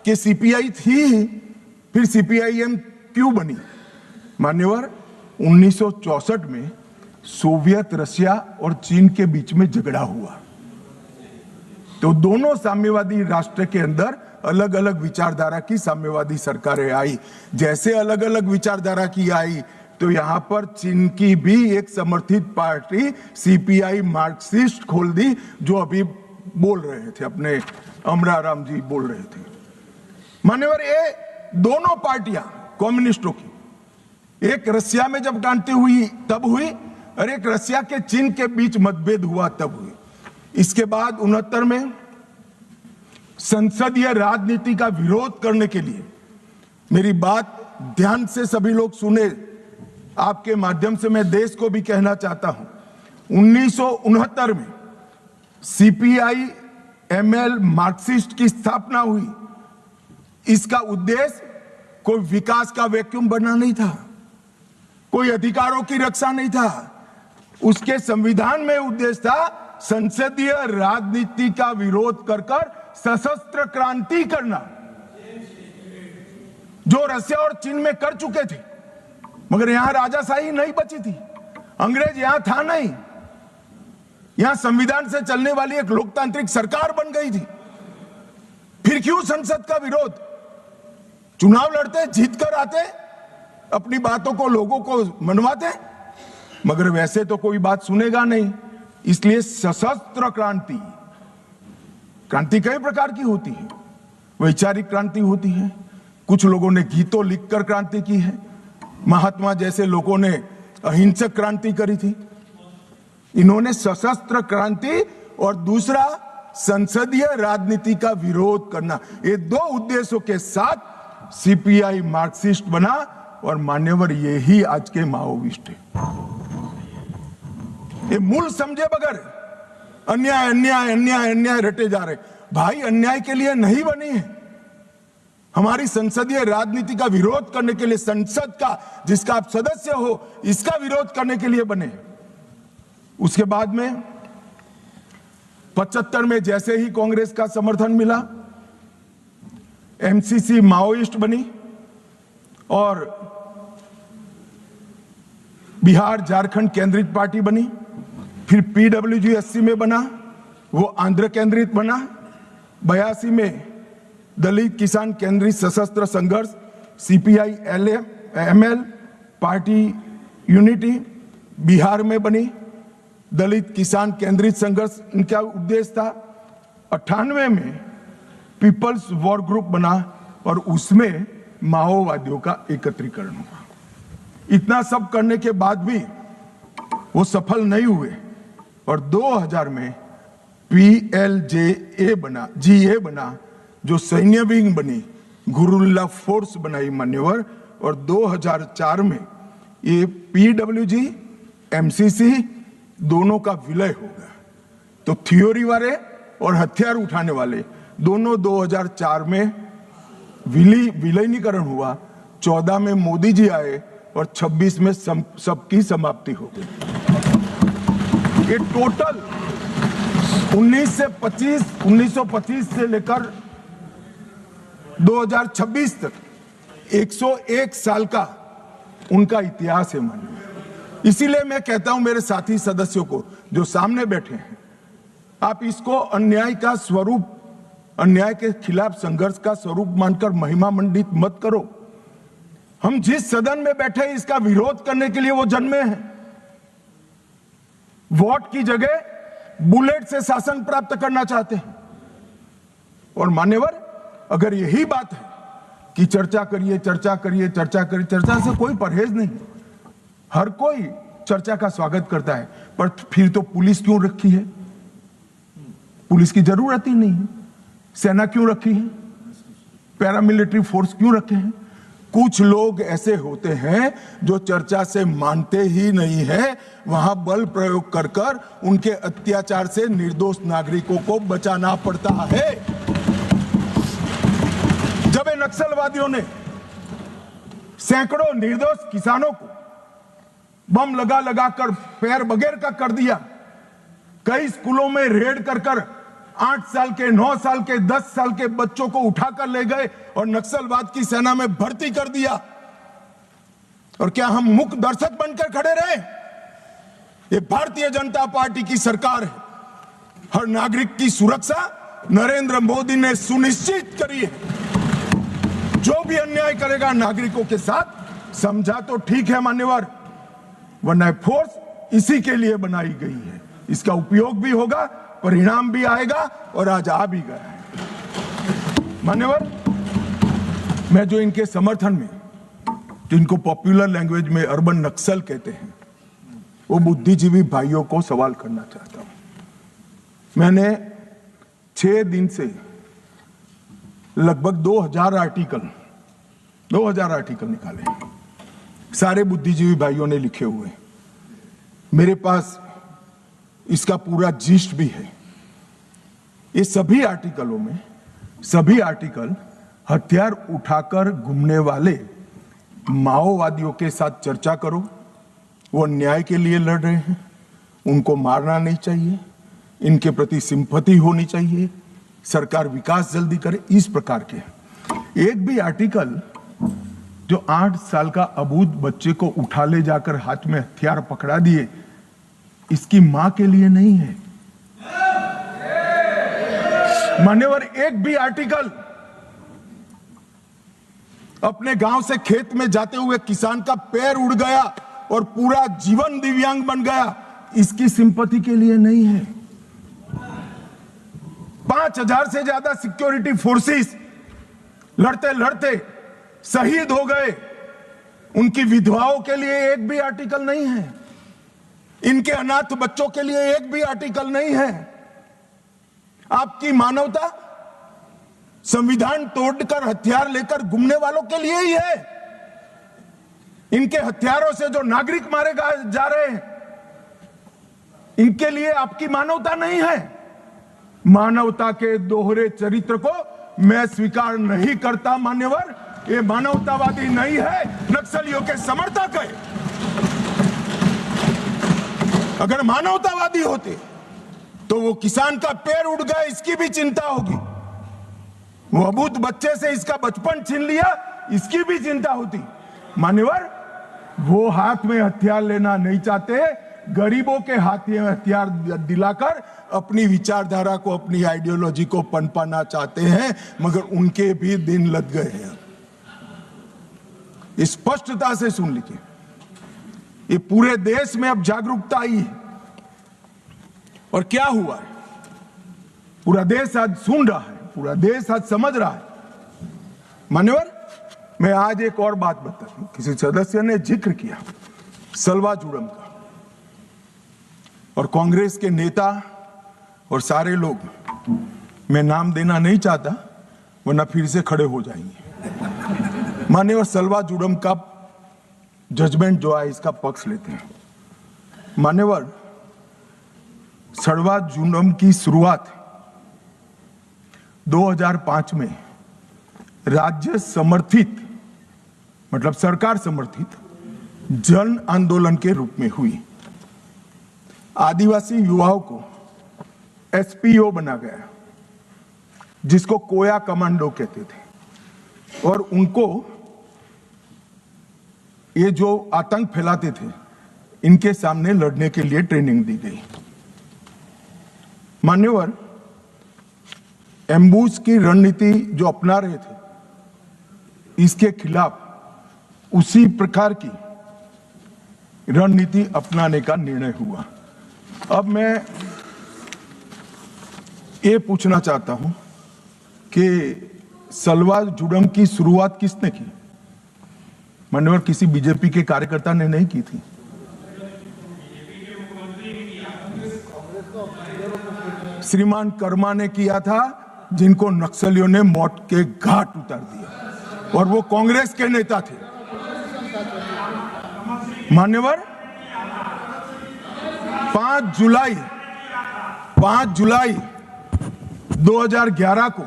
कि सीपीआई थी, फिर सीपीआईएम क्यों बनी। मान्यवर 1964 में सोवियत रशिया और चीन के बीच में झगड़ा हुआ, तो दोनों साम्यवादी राष्ट्र के अंदर अलग अलग विचारधारा की साम्यवादी सरकारें आई। जैसे अलग अलग विचारधारा की आई, तो यहां पर चीन की भी एक समर्थित पार्टी सीपीआई मार्क्सिस्ट खोल दी, जो अभी बोल रहे थे, अपने अमराराम जी बोल रहे थे। मान्यवर ये दोनों पार्टियां कम्युनिस्टों की, एक रसिया में जब क्रांति हुई तब हुई, और एक रसिया के चीन के बीच मतभेद हुआ तब हुई। इसके बाद 69 में संसदीय राजनीति का विरोध करने के लिए, मेरी बात ध्यान से सभी लोग सुने, आपके माध्यम से मैं देश को भी कहना चाहता हूं, 1969 में सीपीआई एमएल मार्क्सिस्ट की स्थापना हुई। इसका उद्देश्य कोई विकास का वैक्यूम बनना नहीं था, कोई अधिकारों की रक्षा नहीं था। उसके संविधान में उद्देश्य था संसदीय राजनीति का विरोध कर सशस्त्र क्रांति करना, जो रसिया और चीन में कर चुके थे। मगर यहां राजाशाही नहीं बची थी, अंग्रेज यहां था नहीं, यहां संविधान से चलने वाली एक लोकतांत्रिक सरकार बन गई थी। फिर क्यों संसद का विरोध? चुनाव लड़ते, जीत कर आते, अपनी बातों को लोगों को मनवाते, मगर वैसे तो कोई बात सुनेगा नहीं। इसलिए सशस्त्र क्रांति, क्रांति कई प्रकार की होती है। वैचारिक क्रांति होती है, कुछ लोगों ने गीतों लिखकर क्रांति की है, महात्मा जैसे लोगों ने अहिंसक क्रांति करी थी। इन्होंने सशस्त्र क्रांति और दूसरा संसदीय राजनीति का विरोध करना, ये दो उद्देश्यों के साथ सीपीआई मार्क्सिस्ट बना और मान्यवर यही आज के माओविस्ट है। ये मूल समझे बगैर अन्याय अन्याय अन्याय अन्याय रटे जा रहे। भाई अन्याय के लिए नहीं बनी है, हमारी संसदीय राजनीति का विरोध करने के लिए, संसद का जिसका आप सदस्य हो इसका विरोध करने के लिए बने। उसके बाद में 75 में जैसे ही कांग्रेस का समर्थन मिला, एमसीसी माओइस्ट बनी और बिहार झारखंड केंद्रित पार्टी बनी। फिर पीडब्ल्यूजी में बना, वो आंध्र केंद्रित बना। 82 में दलित किसान केंद्रित सशस्त्र संघर्ष CPI ML party unity Bihar में बनी। दलित किसान केंद्रित संघर्ष इनका उद्देश्य था। 98 में पीपल्स वॉर ग्रुप बना और उसमें माओवादियों का एकत्रीकरण हुआ। इतना सब करने के बाद भी वो सफल नहीं हुए और 2000 में PLJA बना, GA बना, जो सैन्य विंग बनी, गुरुल्ला फोर्स बनाई मान्यवर। और 2004 में ये PWG MCC दोनों का विलय हो गया। तो थ्योरी वाले और हथियार उठाने वाले दोनों 2004 में विलीनीकरण हुआ। 14 में मोदी जी आए और 26 में सबकी समाप्ति हो गई। ये टोटल 1925 से लेकर 2026 तक 101 साल का उनका इतिहास है मानिए। इसीलिए मैं कहता हूं मेरे साथी सदस्यों को जो सामने बैठे हैं, आप इसको अन्याय का स्वरूप, अन्याय के खिलाफ संघर्ष का स्वरूप मानकर महिमा मंडित मत करो। हम जिस सदन में बैठे हैं इसका विरोध करने के लिए वो जन्मे हैं। वोट की जगह बुलेट से शासन प्राप्त करना चाहते हैं। और मान्यवर, अगर यही बात है कि चर्चा करिए चर्चा करिए चर्चा करिए, चर्चा से कोई परहेज नहीं। हर कोई चर्चा का स्वागत करता है, पर फिर तो पुलिस क्यों रखी है? पुलिस की जरूरत ही नहीं है। सेना क्यों रखी है? पैरामिलिट्री फोर्स क्यों रखे हैं? कुछ लोग ऐसे होते हैं जो चर्चा से मानते ही नहीं है, वहां बल प्रयोग कर कर उनके अत्याचार से निर्दोष नागरिकों को बचाना पड़ता है। जब नक्सलवादियों ने सैकड़ों निर्दोष किसानों को बम लगा लगा कर पैर बगैर का कर दिया, कई स्कूलों में रेड कर कर 8 साल के, 9 साल के, 10 साल के बच्चों को उठाकर ले गए और नक्सलवाद की सेना में भर्ती कर दिया। और क्या हम मुख्य दर्शक बनकर खड़े रहे? ये भारतीय जनता पार्टी की सरकार है। हर नागरिक की सुरक्षा नरेंद्र मोदी ने सुनिश्चित करी है। जो भी अन्याय करेगा नागरिकों के साथ, समझा तो ठीक है मान्यवर, वरना फोर्स इसी के लिए बनाई गई है। इसका उपयोग भी होगा, परिणाम भी आएगा और आज आ भी गया है। मान्यवर, मैं जो इनके समर्थन में, जिनको पॉपुलर लैंग्वेज में अर्बन नक्सल कहते हैं, वो बुद्धिजीवी भाइयों को सवाल करना चाहता हूं। मैंने 6 दिन से लगभग 2000 आर्टिकल निकाले, सारे बुद्धिजीवी भाइयों ने लिखे हुए। मेरे पास इसका पूरा जिस्ट भी है। ये सभी आर्टिकलों में, सभी आर्टिकल हथियार उठाकर घूमने वाले माओवादियों के साथ चर्चा करो। वो न्याय के लिए लड़ रहे हैं, उनको मारना नहीं चाहिए, इनके प्रति सिंपैथी होनी चाहिए, सरकार विकास जल्दी करे, इस प्रकार के। एक भी आर्टिकल जो 8 साल का अबूझ बच्चे को उठा ले जाकर हाथ में हथियार पकड़ा दिए, इसकी मां के लिए नहीं है। मान्यवर, एक भी आर्टिकल अपने गांव से खेत में जाते हुए किसान का पैर उड़ गया और पूरा जीवन दिव्यांग बन गया, इसकी सिंपैथी के लिए नहीं है। 5000 से ज्यादा सिक्योरिटी फोर्सेस लड़ते लड़ते शहीद हो गए, उनकी विधवाओं के लिए एक भी आर्टिकल नहीं है। इनके अनाथ बच्चों के लिए एक भी आर्टिकल नहीं है। आपकी मानवता संविधान तोड़कर हथियार लेकर घूमने वालों के लिए ही है। इनके हथियारों से जो नागरिक मारे जा रहे हैं, इनके लिए आपकी मानवता नहीं है। मानवता के दोहरे चरित्र को मैं स्वीकार नहीं करता मान्यवर। ये मानवतावादी नहीं है, नक्सलियों के समर्थक है। अगर मानवतावादी होते तो वो किसान का पैर उड़ गया इसकी भी चिंता होगी, वो अबूझ बच्चे से इसका बचपन छीन लिया इसकी भी चिंता होती। मान्यवर, वो हाथ में हथियार लेना नहीं चाहते, गरीबों के हाथ में हथियार दिलाकर अपनी विचारधारा को, अपनी आइडियोलॉजी को पनपाना चाहते हैं, मगर उनके भी दिन लग गए हैं। स्पष्टता से सुन लीजिए, ये पूरे देश में अब जागरूकता आई है। और क्या हुआ है, पूरा देश आज सुन रहा है, पूरा देश आज समझ रहा है। मान्यवर, मैं आज एक और बात बता दूं। किसी सदस्य ने जिक्र किया सलवा जुड़म का, और कांग्रेस के नेता और सारे लोग, मैं नाम देना नहीं चाहता वरना फिर से खड़े हो जाएंगे। मान्यवर, सलवा जुड़म का जजमेंट जो है इसका पक्ष लेते हैं। मान्यवर, सलवा जुड़म की शुरुआत 2005 में राज्य समर्थित, मतलब सरकार समर्थित जन आंदोलन के रूप में हुई। आदिवासी युवाओं को एसपीओ बना गया, जिसको कोया कमांडो कहते थे, और उनको ये जो आतंक फैलाते थे इनके सामने लड़ने के लिए ट्रेनिंग दी गई। मान्यवर, एम्बुश की रणनीति जो अपना रहे थे, इसके खिलाफ उसी प्रकार की रणनीति अपनाने का निर्णय हुआ। अब मैं ये पूछना चाहता हूं कि सलवा जुड़म की शुरुआत किसने की? मान्यवर, किसी बीजेपी के कार्यकर्ता ने नहीं की थी। श्रीमान कर्मा ने किया था, जिनको नक्सलियों ने मौत के घाट उतार दिया, और वो कांग्रेस के नेता थे। मान्यवर, 5 जुलाई 2011 को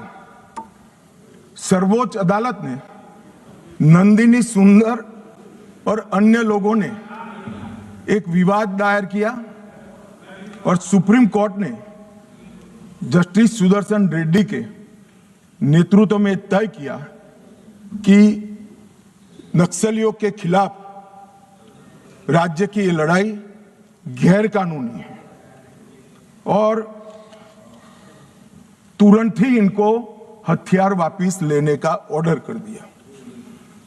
सर्वोच्च अदालत ने नंदिनी सुंदर और अन्य लोगों ने एक विवाद दायर किया, और सुप्रीम कोर्ट ने जस्टिस सुदर्शन रेड्डी के नेतृत्व में तय किया कि नक्सलियों के खिलाफ राज्य की ये लड़ाई गैर कानूनी है, और तुरंत ही इनको हथियार वापस लेने का ऑर्डर कर दिया।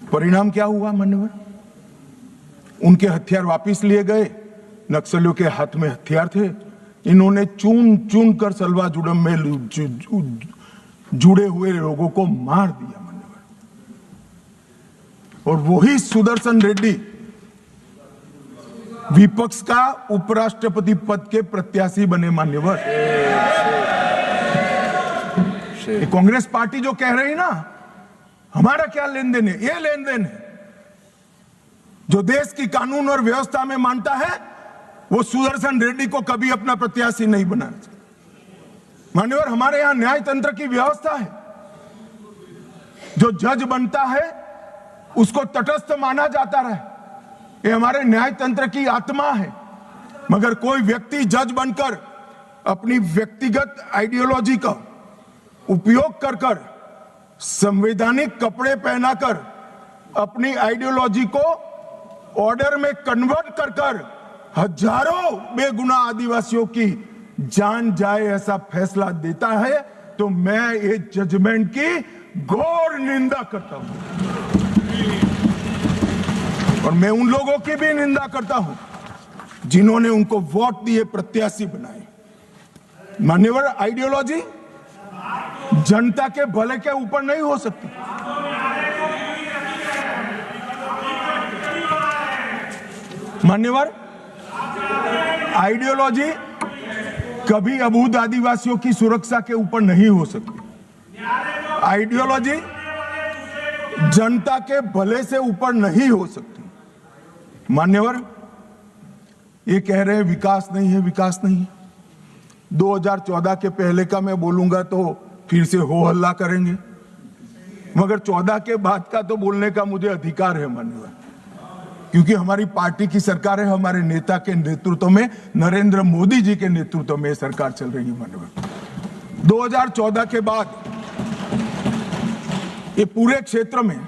परिणाम क्या हुआ मान्यवर? उनके हथियार वापस लिए गए, नक्सलियों के हाथ में हथियार थे, इन्होंने चुन चुन कर सलवा जुड़म में जुड़े हुए लोगों को मार दिया मान्यवर। और वही सुदर्शन रेड्डी विपक्ष का उपराष्ट्रपति पद के प्रत्याशी बने मान्यवर। कांग्रेस पार्टी जो कह रही ना हमारा क्या लेन देन है, ये लेन देन है। जो देश की कानून और व्यवस्था में मानता है वो सुदर्शन रेड्डी को कभी अपना प्रत्याशी नहीं बनाना चाहिए। मान्यवर, हमारे यहां न्यायतंत्र की व्यवस्था है, जो जज बनता है उसको तटस्थ माना जाता रहे, ये हमारे न्यायतंत्र की आत्मा है। मगर कोई व्यक्ति जज बनकर अपनी व्यक्तिगत आइडियोलॉजी का उपयोग कर कर, संवैधानिक कपड़े पहनाकर अपनी आइडियोलॉजी को ऑर्डर में कन्वर्ट कर कर हजारों बेगुनाह आदिवासियों की जान जाए ऐसा फैसला देता है, तो मैं ये जजमेंट की घोर निंदा करता हूं। और मैं उन लोगों की भी निंदा करता हूं जिन्होंने उनको वोट दिए, प्रत्याशी बनाए। मान्यवर, आइडियोलॉजी जनता के भले के ऊपर नहीं हो सकती। मान्यवर, आइडियोलॉजी कभी अबूद आदिवासियों की सुरक्षा के ऊपर नहीं हो सकती। आइडियोलॉजी जनता के भले से ऊपर नहीं हो सकती। मान्यवर, ये कह रहे हैं विकास नहीं है, विकास नहीं है। 2014 के पहले का मैं बोलूंगा तो फिर से हो हल्ला करेंगे, मगर 14 के बाद का तो बोलने का मुझे अधिकार है मान्यवर, क्योंकि हमारी पार्टी की सरकार है, हमारे नेता के नेतृत्व में, नरेंद्र मोदी जी के नेतृत्व में सरकार चल रही है मान्यवर। 2014 के बाद ये पूरे क्षेत्र में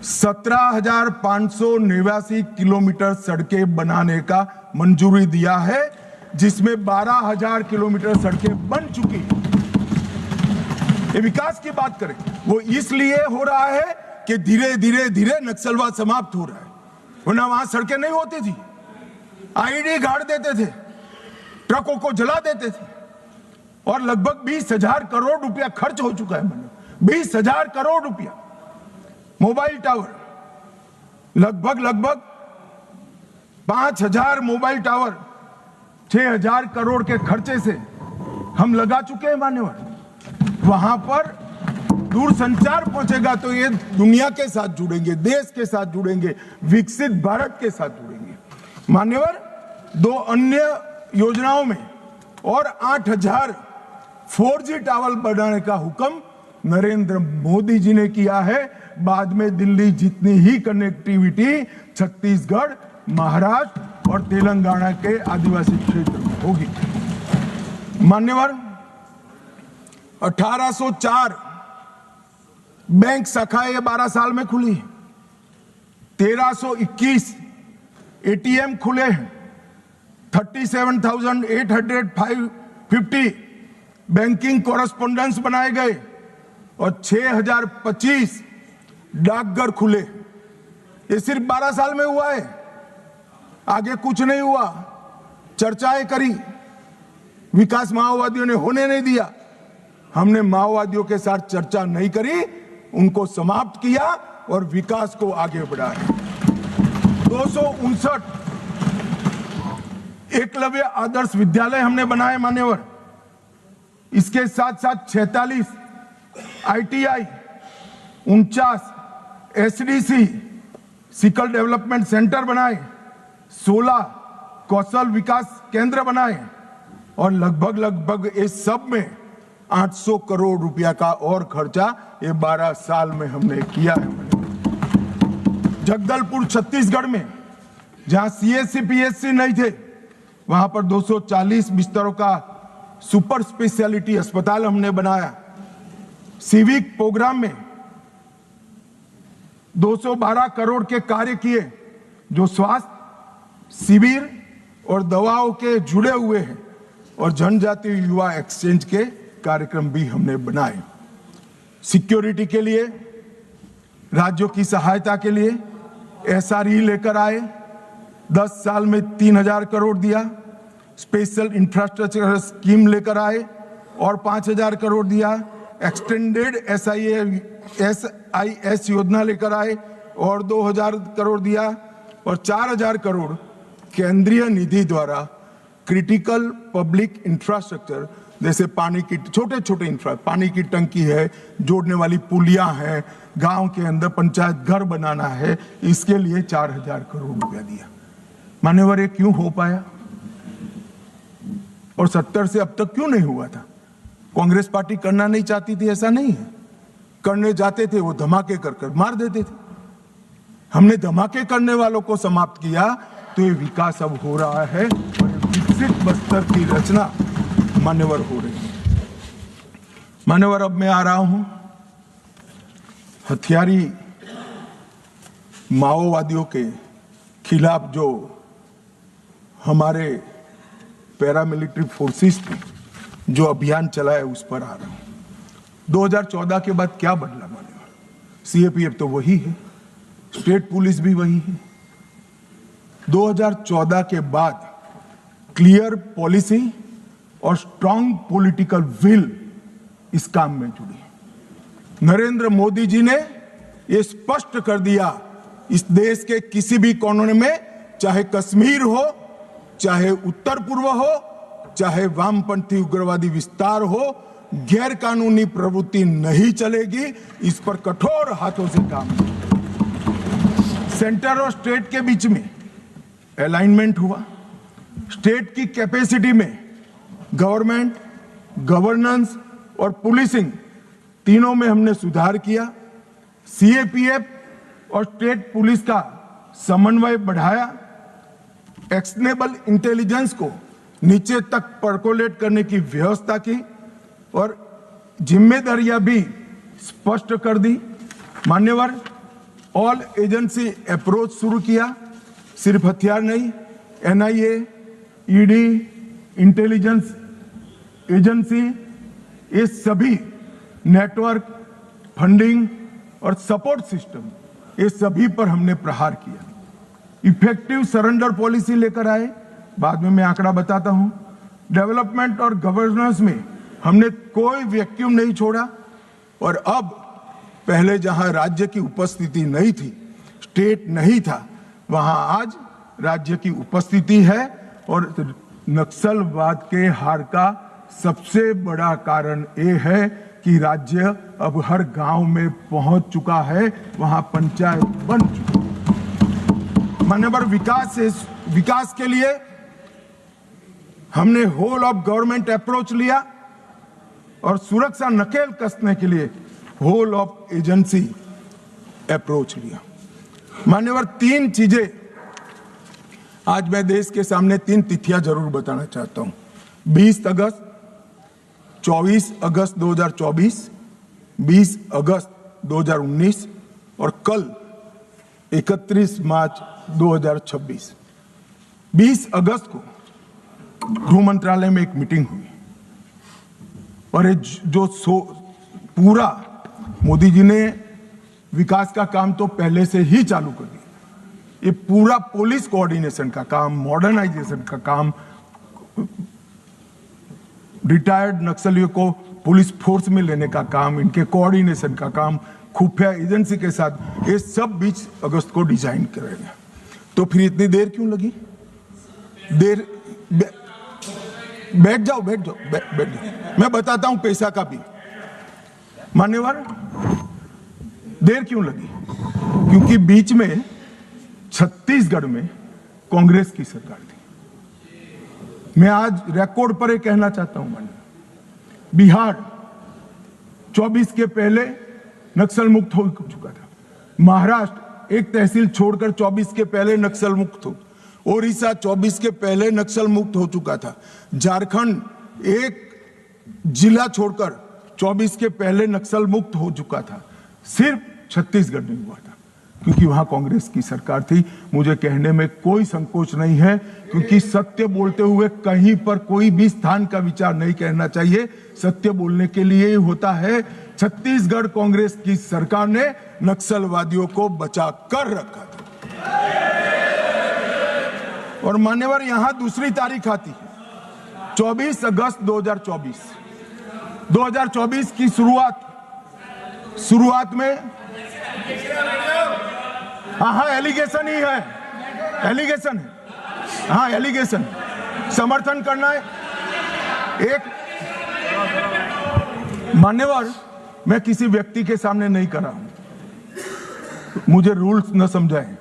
17,589 किलोमीटर सड़कें बनाने का मंजूरी दिया है, जिसमें 12,000 किलोमीटर सड़कें बन चुकी हैं। ये विकास की बात करें, वो इसलिए हो रहा है कि धीरे धीरे धीरे नक्सलवाद समाप्त हो रहा है, वरना वहां सड़कें नहीं होती थी। आईडी गाड़ देते थे, ट्रकों को जला देते थे, और लगभग 20,000 करोड़ रुपया खर्च हो चुका है। 20,000 करोड़ रुपया। मोबाइल टावर लगभग 5,000 मोबाइल टावर 6,000 करोड़ के खर्चे से हम लगा चुके हैं मान्यवर। वहां पर दूरसंचार पहुंचेगा तो ये दुनिया के साथ जुड़ेंगे, देश के साथ जुड़ेंगे, विकसित भारत के साथ जुड़ेंगे मान्यवर। 2 अन्य योजनाओं में और 8,000 4G टावर बनाने का हुक्म नरेंद्र मोदी जी ने किया है। बाद में दिल्ली जितनी ही कनेक्टिविटी छत्तीसगढ़, महाराष्ट्र और तेलंगाना के आदिवासी क्षेत्र में होगी मान्यवर। 1804 बैंक शाखाएं 12 साल में खुली, 1321 एटीएम खुले हैं, 37,850 बैंकिंग कॉरेस्पोंडेंस बनाए गए और 6,025 डाकघर खुले। ये सिर्फ 12 साल में हुआ है, आगे कुछ नहीं हुआ। चर्चाएं करी, विकास माओवादियों ने होने नहीं दिया। हमने माओवादियों के साथ चर्चा नहीं करी, उनको समाप्त किया और विकास को आगे बढ़ाया। 259 एकलव्य आदर्श विद्यालय हमने बनाए मान्यवर। इसके साथ साथ 46 ITI, 49 SDC skill development centre बनाए, 16 कौशल विकास केंद्र बनाए और लगभग इस सब में 800 करोड़ रुपया का और खर्चा ये 12 साल में हमने किया है। जगदलपुर छत्तीसगढ़ में जहां CSC PSC नहीं थे, वहां पर 240 बिस्तरों का सुपर स्पेशलिटी अस्पताल हमने बनाया। सिविक प्रोग्राम में 212 करोड़ के कार्य किए, जो स्वास्थ्य शिविर और दवाओं के जुड़े हुए हैं, और जनजातीय युवा एक्सचेंज के कार्यक्रम भी हमने बनाए। सिक्योरिटी के लिए, राज्यों की सहायता के लिए SRE लेकर आए, 10 साल में 3,000 करोड़ दिया। स्पेशल इंफ्रास्ट्रक्चर स्कीम लेकर आए और 5,000 करोड़ दिया। एक्सटेंडेड SIS योजना लेकर आए और 2,000 करोड़ दिया, और 4,000 करोड़ केंद्रीय निधि द्वारा क्रिटिकल पब्लिक इंफ्रास्ट्रक्चर, जैसे पानी की छोटे पानी की टंकी है, जोड़ने वाली पुलियां हैं, गांव के अंदर पंचायत घर बनाना है, इसके लिए 4,000 करोड़ रुपया दिया मान्यवर। ये क्यों हो पाया और 70 से अब तक क्यों नहीं हुआ था? कांग्रेस पार्टी करना नहीं चाहती थी, ऐसा नहीं है। करने जाते थे वो धमाके कर मार देते थे। हमने धमाके करने वालों को समाप्त किया, तो ये विकास अब हो रहा है और विकसित बस्तर की रचना मान्यवर हो रही है मान्यवर। अब मैं आ रहा हूं हथियारी माओवादियों के खिलाफ जो हमारे पैरामिलिट्री फोर्सेस ने जो अभियान चलाया, उस पर आ रहा हूं। 2014 के बाद क्या बदला मान्यवर? CAPF तो वही है, स्टेट पुलिस भी वही है। 2014 के बाद क्लियर पॉलिसी और स्ट्रांग पॉलिटिकल विल इस काम में जुड़ी। नरेंद्र मोदी जी ने यह स्पष्ट कर दिया, इस देश के किसी भी कोने में, चाहे कश्मीर हो, चाहे उत्तर पूर्व हो, चाहे वामपंथी उग्रवादी विस्तार हो, गैर कानूनी प्रवृत्ति नहीं चलेगी। इस पर कठोर हाथों से काम। सेंटर और स्टेट के बीच में अलाइनमेंट हुआ। स्टेट की कैपेसिटी में गवर्नमेंट, गवर्नेंस और पुलिसिंग तीनों में हमने सुधार किया। सीएपीएफ और स्टेट पुलिस का समन्वय बढ़ाया। एक्शनेबल इंटेलिजेंस को नीचे तक परकोलेट करने की व्यवस्था की और जिम्मेदारियां भी स्पष्ट कर दी। मान्यवर, ऑल एजेंसी अप्रोच शुरू किया। सिर्फ हथियार नहीं, एनआईए, ईडी, इंटेलिजेंस एजेंसी, ये सभी नेटवर्क, फंडिंग और सपोर्ट सिस्टम, ये सभी पर हमने प्रहार किया। इफेक्टिव सरेंडर पॉलिसी लेकर आए, बाद में मैं आंकड़ा बताता हूं। डेवलपमेंट और गवर्नेंस में हमने कोई वैक्यूम नहीं छोड़ा। और अब पहले जहां राज्य की उपस्थिति नहीं थी, स्टेट नहीं था, वहां आज राज्य की उपस्थिति है। और नक्सलवाद के हार का सबसे बड़ा कारण ये है कि राज्य अब हर गांव में पहुंच चुका है, वहां पंचायत बन चुकी है। मान्यवर, विकास के लिए हमने होल ऑफ गवर्नमेंट अप्रोच लिया और सुरक्षा नकेल कसने के लिए होल ऑफ एजेंसी अप्रोच लिया। मान्यवर, तीन चीजें आज मैं देश के सामने, तीन तिथियां जरूर बताना चाहता हूं। 20 अगस्त, 24 अगस्त 2024, 20 अगस्त 2019 और कल 31 मार्च 2026। 20 अगस्त को गृह मंत्रालय में एक मीटिंग हुई और जो पूरा मोदी जी ने विकास का काम तो पहले से ही चालू कर दिया। ये पूरा पुलिस कोऑर्डिनेशन का काम, मॉडर्नाइजेशन का काम, रिटायर्ड नक्सलियों को पुलिस फोर्स में लेने का काम, इनके कोऑर्डिनेशन का काम, खुफिया एजेंसी के साथ, ये सब 20 अगस्त को डिजाइन करेगा। तो फिर इतनी देर क्यों लगी? बैठ जाओ। मैं बताता हूं पैसा का भी। मान्यवर, देर क्यों लगी? क्योंकि बीच में छत्तीसगढ़ में कांग्रेस की सरकार थी। मैं आज रिकॉर्ड पर ये कहना चाहता हूं, मान्यवर, बिहार 24 के पहले नक्सल मुक्त हो चुका था। महाराष्ट्र एक तहसील छोड़कर 24 के पहले नक्सल मुक्त हो। ओडिशा 24 के पहले नक्सल मुक्त हो चुका था। झारखंड एक जिला छोड़कर 24 के पहले नक्सल मुक्त हो चुका था। सिर्फ छत्तीसगढ़ नहीं हुआ था, क्योंकि वहां कांग्रेस की सरकार थी। मुझे कहने में कोई संकोच नहीं है, क्योंकि सत्य बोलते हुए कहीं पर कोई भी स्थान का विचार नहीं करना चाहिए। सत्य बोलने के लिए ही होता है। छत्तीसगढ़ कांग्रेस की सरकार ने नक्सलवादियों को बचा कर रखा था। और मान्यवर, यहां दूसरी तारीख आती है 24 अगस्त 2024। 2024 की शुरुआत में हाँ एलिगेशन ही है, एलिगेशन है, हाँ एलिगेशन, समर्थन करना है। एक मान्यवर, मैं किसी व्यक्ति के सामने नहीं कर रहा हूं, मुझे रूल्स न समझाएं।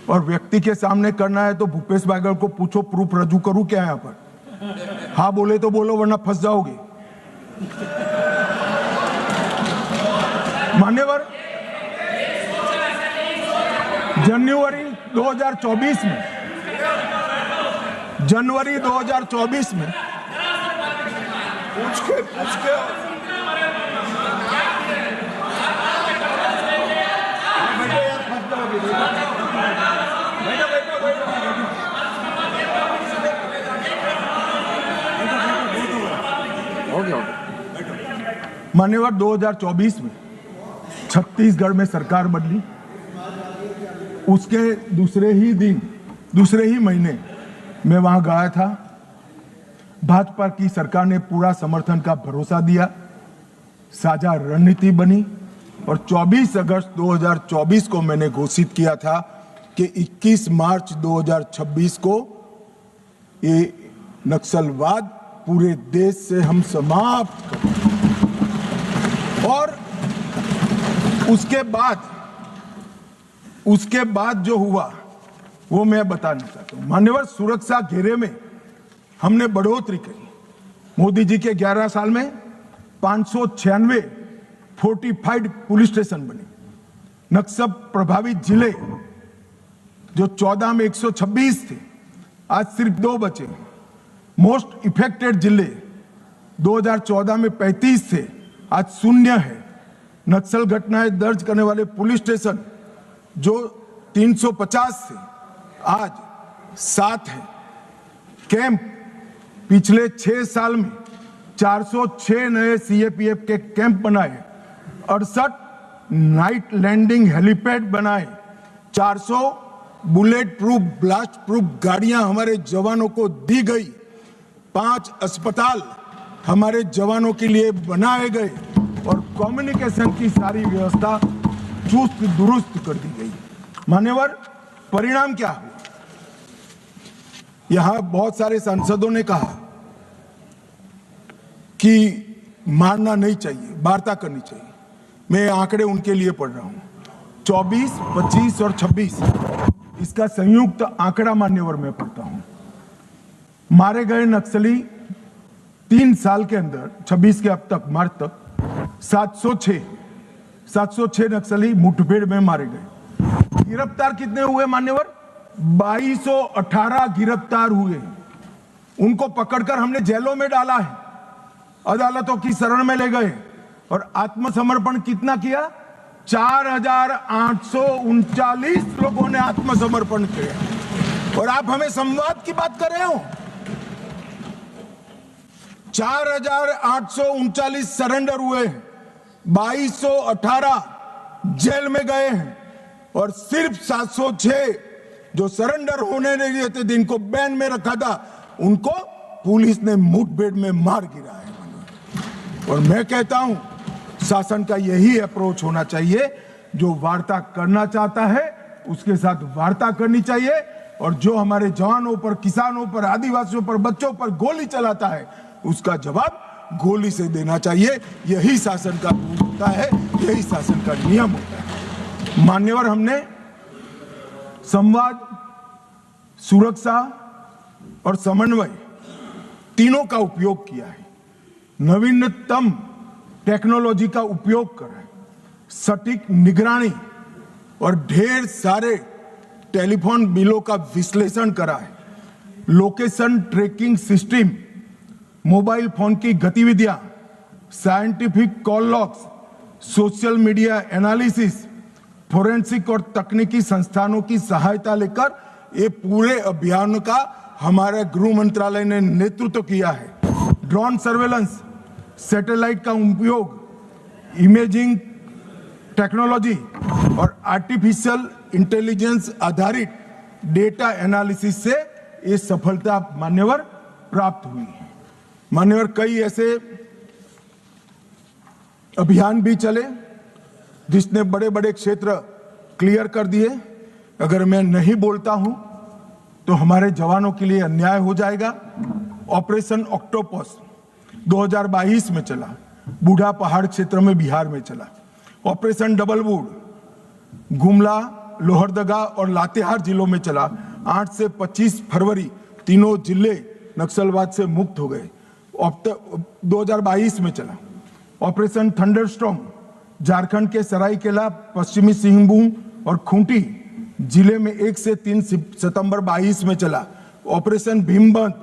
और व्यक्ति के सामने करना है तो भूपेश बागल को पूछो, प्रूफ रजू करूं क्या यहां पर? हाँ बोले तो बोलो, वरना फंस जाओगे। मान्यवर, जनवरी 2024 में पूछ के मान्यवर, 2024 में छत्तीसगढ़ में सरकार बदली। उसके दूसरे ही महीने मैं वहां गया था। भाजपा की सरकार ने पूरा समर्थन का भरोसा दिया, साझा रणनीति बनी और 24 अगस्त 2024 को मैंने घोषित किया था कि 21 मार्च 2026 को ये नक्सलवाद पूरे देश से हम समाप्त करें। और उसके बाद जो हुआ वो मैं बताना चाहता हूं। मान्यवर, सुरक्षा घेरे में हमने बढ़ोतरी करी। मोदी जी के 11 साल में 596 फोर्टिफाइड पुलिस स्टेशन बने। नक्सल प्रभावित जिले जो 14 में 126 थे, आज सिर्फ 2 बचे। मोस्ट इफेक्टेड जिले 2014 में 35 थे, आज 0 है। नक्सल घटनाएं दर्ज करने वाले पुलिस स्टेशन जो 350 थे, आज 7 है। कैंप पिछले 6 साल में 406 नए सीएपीएफ के कैंप बनाए, 68 नाइट लैंडिंग हेलीपैड बनाए, 400 बुलेट प्रूफ ब्लास्ट प्रूफ गाड़ियां हमारे जवानों को दी गई, 5 अस्पताल हमारे जवानों के लिए बनाए गए और कम्युनिकेशन की सारी व्यवस्था चुस्त दुरुस्त कर दी गई। मान्यवर, परिणाम क्या हुआ? यहां बहुत सारे सांसदों ने कहा कि मारना नहीं चाहिए, वार्ता करनी चाहिए। मैं आंकड़े उनके लिए पढ़ रहा हूं। 24, 25 और 26 इसका संयुक्त आंकड़ा मान्यवर में पढ़ता हूं। मारे गए नक्सली 3 साल के अंदर, 26 के अब तक, मार्च तक 706 नक्सली मुठभेड़ में मारे गए। गिरफ्तार कितने हुए मान्यवर? 2218 गिरफ्तार हुए। उनको पकड़कर हमने जेलों में डाला है, अदालतों की शरण में ले गए। और आत्मसमर्पण कितना किया? 4839 लोगों ने आत्मसमर्पण किया। और आप हमें संवाद की बात कर रहे हो? 4839 सरेंडर हुए, 2218 जेल में गए हैं और सिर्फ 706 जो सरेंडर होने नहीं देते थे, इनको बैन में रखा था, उनको पुलिस ने मुठभेड़ में मार गिराया। और मैं कहता हूं शासन का यही अप्रोच होना चाहिए। जो वार्ता करना चाहता है उसके साथ वार्ता करनी चाहिए, और जो हमारे जवानों पर, किसानों पर, आदिवासियों पर, बच्चों पर गोली चलाता है उसका जवाब गोली से देना चाहिए। यही शासन का रूल होता है, यही शासन का नियम होता है। मान्यवर, हमने संवाद, सुरक्षा और समन्वय तीनों का उपयोग किया है। नवीनतम टेक्नोलॉजी का उपयोग कर रहे हैं, सटीक निगरानी और ढेर सारे टेलीफोन बिलों का विश्लेषण करा है। Location tracking system, mobile phone की गतिविधियां, scientific call logs, social media analysis, forensic और तकनीकी संस्थानों की सहायता लेकर ये पूरे अभियान का हमारे गृह मंत्रालय ने नेतृत्व किया है। ड्रोन सर्वेलेंस, सैटेलाइट का उपयोग, इमेजिंग टेक्नोलॉजी और आर्टिफिशियल इंटेलिजेंस आधारित डेटा एनालिसिस से ये सफलता मान्यवर प्राप्त हुई है। मान्यवर, कई ऐसे अभियान भी चले जिसने बड़े बड़े क्षेत्र क्लियर कर दिए। अगर मैं नहीं बोलता हूं तो हमारे जवानों के लिए अन्याय हो जाएगा। ऑपरेशन ऑक्टोपस 2022 में चला, बूढ़ा पहाड़ क्षेत्र में बिहार में चला। Operation double would Gumla, Lohardaga और लातेहार जिलों में चला। 8 से 25 फरवरी तीनों जिले नक्सलवाद से मुक्त हो गए। 2022 में चला। ऑपरेशन थंडरस्टॉर्म झारखंड के सरायकेला, पश्चिमी सिंहभूम और खूंटी जिले में 1 से 3 सितंबर 22 में चला। ऑपरेशन भीमबंद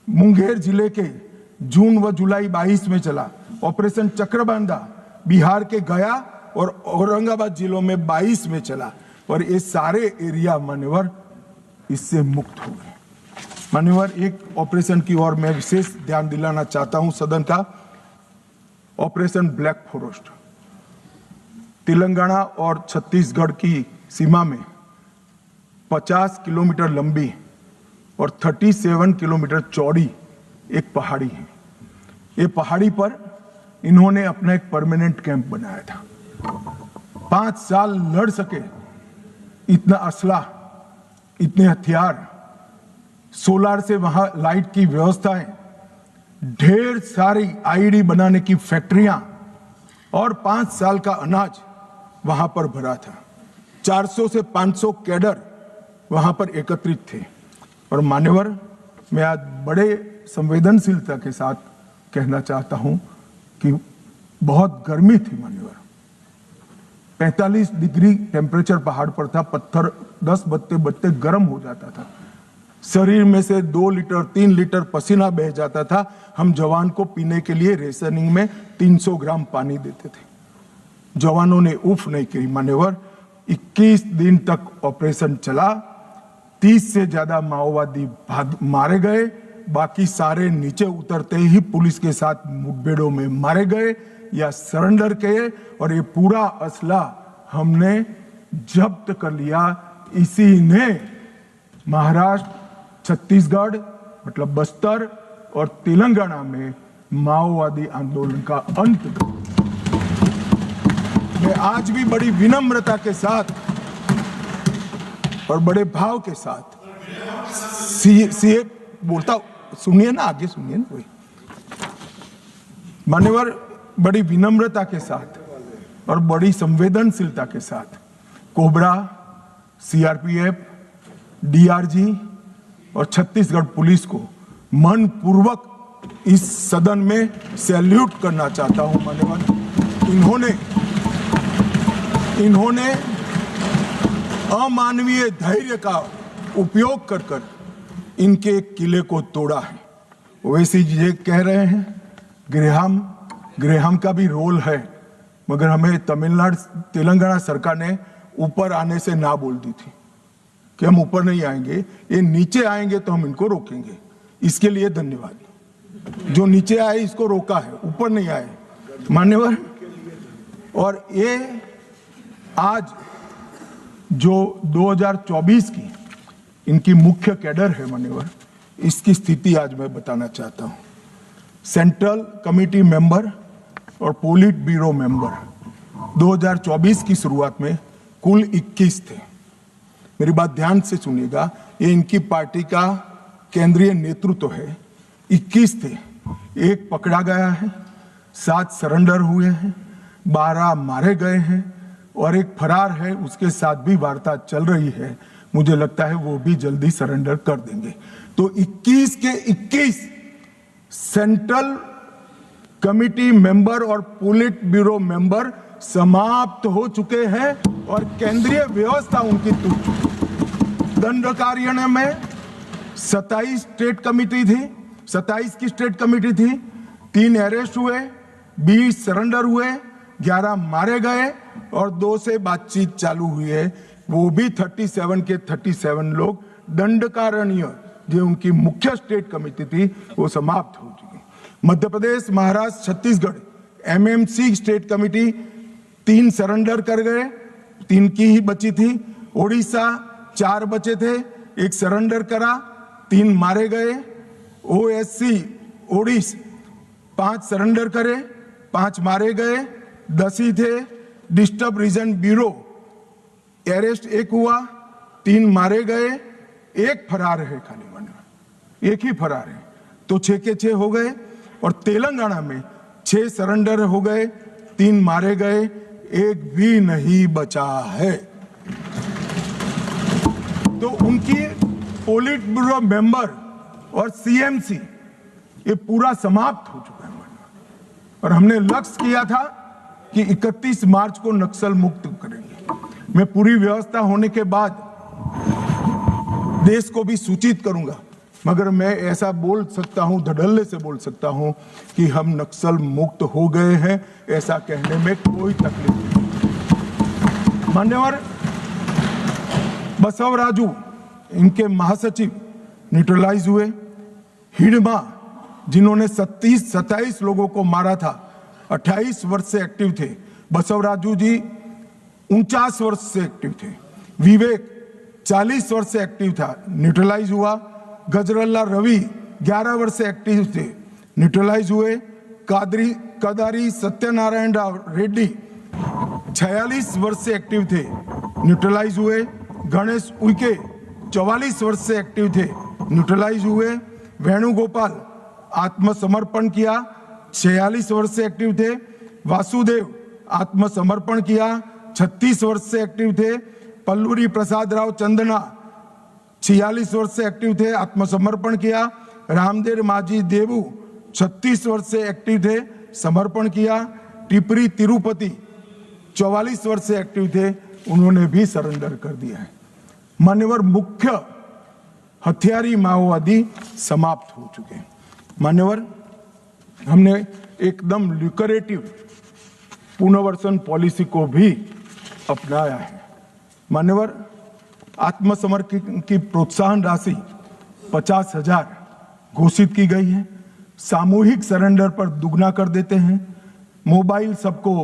मुंगेर जिले के जून व जुलाई 22 में चला। ऑपरेशन चक्रबांधा बिहार के गया और औरंगाबाद जिलों में 22 में चला। और ये सारे एरिया मान्यवर इससे मुक्त हो गए। मान्यवर, एक ऑपरेशन की ओर मैं विशेष ध्यान दिलाना चाहता हूं सदन का। ऑपरेशन ब्लैक फॉरेस्ट तेलंगाना और छत्तीसगढ़ की सीमा में 50 किलोमीटर लंबी और 37 किलोमीटर चौड़ी एक पहाड़ी है। ये पहाड़ी पर इन्होंने अपना एक परमानेंट कैंप बनाया था। 5 साल लड़ सके, इतना असला, इतने हथियार, सोलार से वहां लाइट की व्यवस्थाएं, ढेर सारी आईडी बनाने की फैक्ट्रियां और 5 साल का अनाज वहां पर भरा था। 400 से 500 कैडर वहां पर एकत्रित थे। और मान्यवर, मैं आज बड़े संवेदनशीलता के साथ कहना चाहता हूं कि बहुत गर्मी थी मान्यवर। 45 डिग्री टेम्परेचर पहाड़ पर था। पत्थर 10 बजते बजते गर्म हो जाता था। शरीर में से 2 लीटर 3 लीटर पसीना बह जाता था। हम जवान को पीने के लिए रेशनिंग में 300 ग्राम पानी देते थे। जवानों ने उफ नहीं की मान्यवर। 21 दिन तक ऑपरेशन चला। 30 से ज्यादा माओवादी मारे गए। बाकी सारे नीचे उतरते ही पुलिस के साथ मुठभेड़ों में मारे गए या सरेंडर किए। और ये पूरा असला हमने जब्त कर लिया। इसी ने महाराष्ट्र, छत्तीसगढ़ मतलब बस्तर और तेलंगाना में माओवादी आंदोलन का अंत कर। मैं आज भी बड़ी विनम्रता के साथ और बड़े भाव के साथ सीए बोलता हूं। सुनिए ना, आगे सुनिए ना कोई। मान्यवर, बड़ी विनम्रता के साथ और बड़ी संवेदनशीलता के साथ कोबरा, सीआरपीएफ, डीआरजी और छत्तीसगढ़ पुलिस को मन पूर्वक इस सदन में सैल्यूट करना चाहता हूं। मान्यवर, इन्होंने अमानवीय धैर्य का उपयोग कर इनके किले को तोड़ा है। वैसे ये कह रहे हैं ग्रेहाम का भी रोल है, मगर हमें तेलंगाना सरकार ने ऊपर आने से ना बोल दी थी कि हम ऊपर नहीं आएंगे, ये नीचे आएंगे तो हम इनको रोकेंगे। इसके लिए धन्यवाद। जो नीचे आए इसको रोका है, ऊपर नहीं आए मान्यवर। और ये आज जो 2024 की इनकी मुख्य कैडर है मान्यवर, इसकी स्थिति आज मैं बताना चाहता हूं। सेंट्रल कमेटी मेंबर और पोलिट ब्यूरो मेंबर 2024 की शुरुआत में कुल 21 थे। मेरी बात ध्यान से सुनिएगा, ये इनकी पार्टी का केंद्रीय नेतृत्व है। 21 थे, 1 पकड़ा गया है, 7 सरेंडर हुए हैं, 12 मारे गए हैं और 1 फरार है। उसके साथ भी वार्ता चल रही है। मुझे लगता है वो भी जल्दी सरेंडर कर देंगे। तो 21 के 21 सेंट्रल कमिटी मेंबर और पोलिट ब्यूरो मेंबर समाप्त हो चुके हैं और केंद्रीय व्यवस्था उनकी टूट चुकी। दंडकार्य में 27 स्टेट कमिटी थी, 27 की स्टेट कमिटी थी। 3 अरेस्ट हुए, 20 सरेंडर हुए, 11 मारे गए और 2 से बातचीत चालू हुई है। वो भी 37 के 37 लोग दंडकारण्य जो उनकी मुख्य स्टेट कमेटी थी वो समाप्त हो चुकी। Madhya Pradesh, Maharashtra, Chhattisgarh MMC state committee 3 surrender कर गए, 3 की ही बची थी। ओडिशा 4 बचे थे, 1 सरेंडर करा, 3 मारे गए। ओएससी ओडिश 5 सरेंडर करे, 5 मारे गए, 10 ही थे। डिस्टर्ब रीजन ब्यूरो अरेस्ट 1 हुआ, 3 मारे गए, 1 फरार है। खाली मान्यवर 1 ही फरार है, तो 6 के 6 हो गए। और तेलंगाना में 6 सरेंडर हो गए, 3 मारे गए, 1 भी नहीं बचा है। तो उनकी पोलिट ब्यूरो मेंबर और सीएमसी ये पूरा समाप्त हो चुका है। और हमने लक्ष्य किया था कि 31 मार्च को नक्सल मुक्त करेंगे। मैं पूरी व्यवस्था होने के बाद देश को भी सूचित करूंगा, मगर मैं ऐसा बोल सकता हूं, धड़ल्ले से बोल सकता हूं कि हम नक्सल मुक्त हो गए हैं। ऐसा कहने में कोई तकलीफ नहीं। मान्यवर, बसवराजू इनके महासचिव न्यूट्रलाइज हुए। हिडमा जिन्होंने 27 लोगों को मारा था, 28 वर्ष से एक्टिव थे। बसवराजू जी 49 वर्ष से एक्टिव थे। विवेक 40 वर्ष से एक्टिव था, न्यूट्रलाइज हुआ। गजरल्ला रवि 11 वर्ष से एक्टिव थे, न्यूट्रलाइज हुए। कदारी सत्यनारायण राव रेड्डी 46 वर्ष से एक्टिव थे, न्यूट्रलाइज हुए। गणेश उइके 44 वर्ष से एक्टिव थे, न्यूट्रलाइज हुए। वेणुगोपाल आत्मसमर्पण किया, 46 वर्ष से एक्टिव थे। वासुदेव आत्मसमर्पण किया, 36 वर्ष से एक्टिव थे। पल्लूरी प्रसाद राव चंदना 46 वर्ष से एक्टिव थे, आत्मसमर्पण किया। रामदेव माझी देवू 36 वर्ष से एक्टिव थे, समर्पण किया। टिपरी तिरुपति 44 वर्ष से एक्टिव थे, उन्होंने भी सरेंडर कर दिया है। मान्यवर, मुख्य हथियारी माओवादी समाप्त हो चुके हैं। मान्यवर, हमने एकदम ल्यूक्रेटिव पुनर्वसन पॉलिसी को भी अपनाया है। मान्यवर, आत्मसमर्पण की प्रोत्साहन राशि 50,000 घोषित की गई है। सामूहिक सरेंडर पर दुगना कर देते हैं। मोबाइल सबको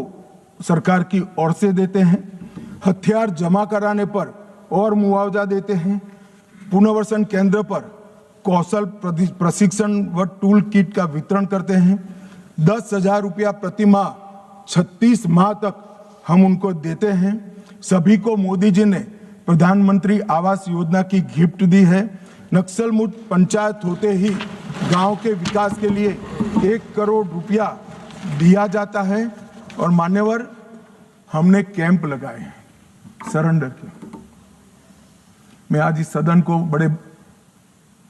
सरकार की ओर से देते हैं। हथियार जमा कराने पर और मुआवजा देते हैं। पुनर्वसन केंद्र पर कौशल प्रशिक्षण व टूल किट का वितरण करते हैं। 10,000 रुपया प्रति माह 36 माह तक हम उनको देते हैं। सभी को मोदी जी ने प्रधानमंत्री आवास योजना की गिफ्ट दी है। नक्सल मुक्त पंचायत होते ही गांव के विकास के लिए 1 करोड़ रुपया दिया जाता है। और मान्यवर, हमने कैंप लगाए हैं सरेंडर के। मैं आज इस सदन को बड़े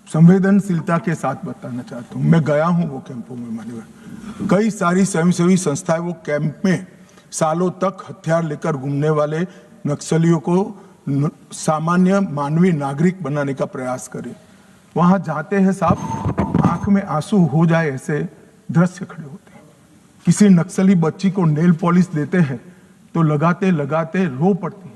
संवेदनशीलता के साथ बताना चाहता हूं, मैं गया हूं वो कैंपों में। मान्यवर, कई सारी स्वयंसेवी संस्थाएं वो कैंप में सालों तक हथियार लेकर घूमने वाले नक्सलियों को सामान्य मानवीय नागरिक बनाने का प्रयास करें। वहां जाते हैं साहब, आंख में आंसू हो जाए ऐसे दृश्य खड़े होते हैं। किसी नक्सली बच्ची को नेल पॉलिश देते हैं तो लगाते लगाते रो पड़ती है।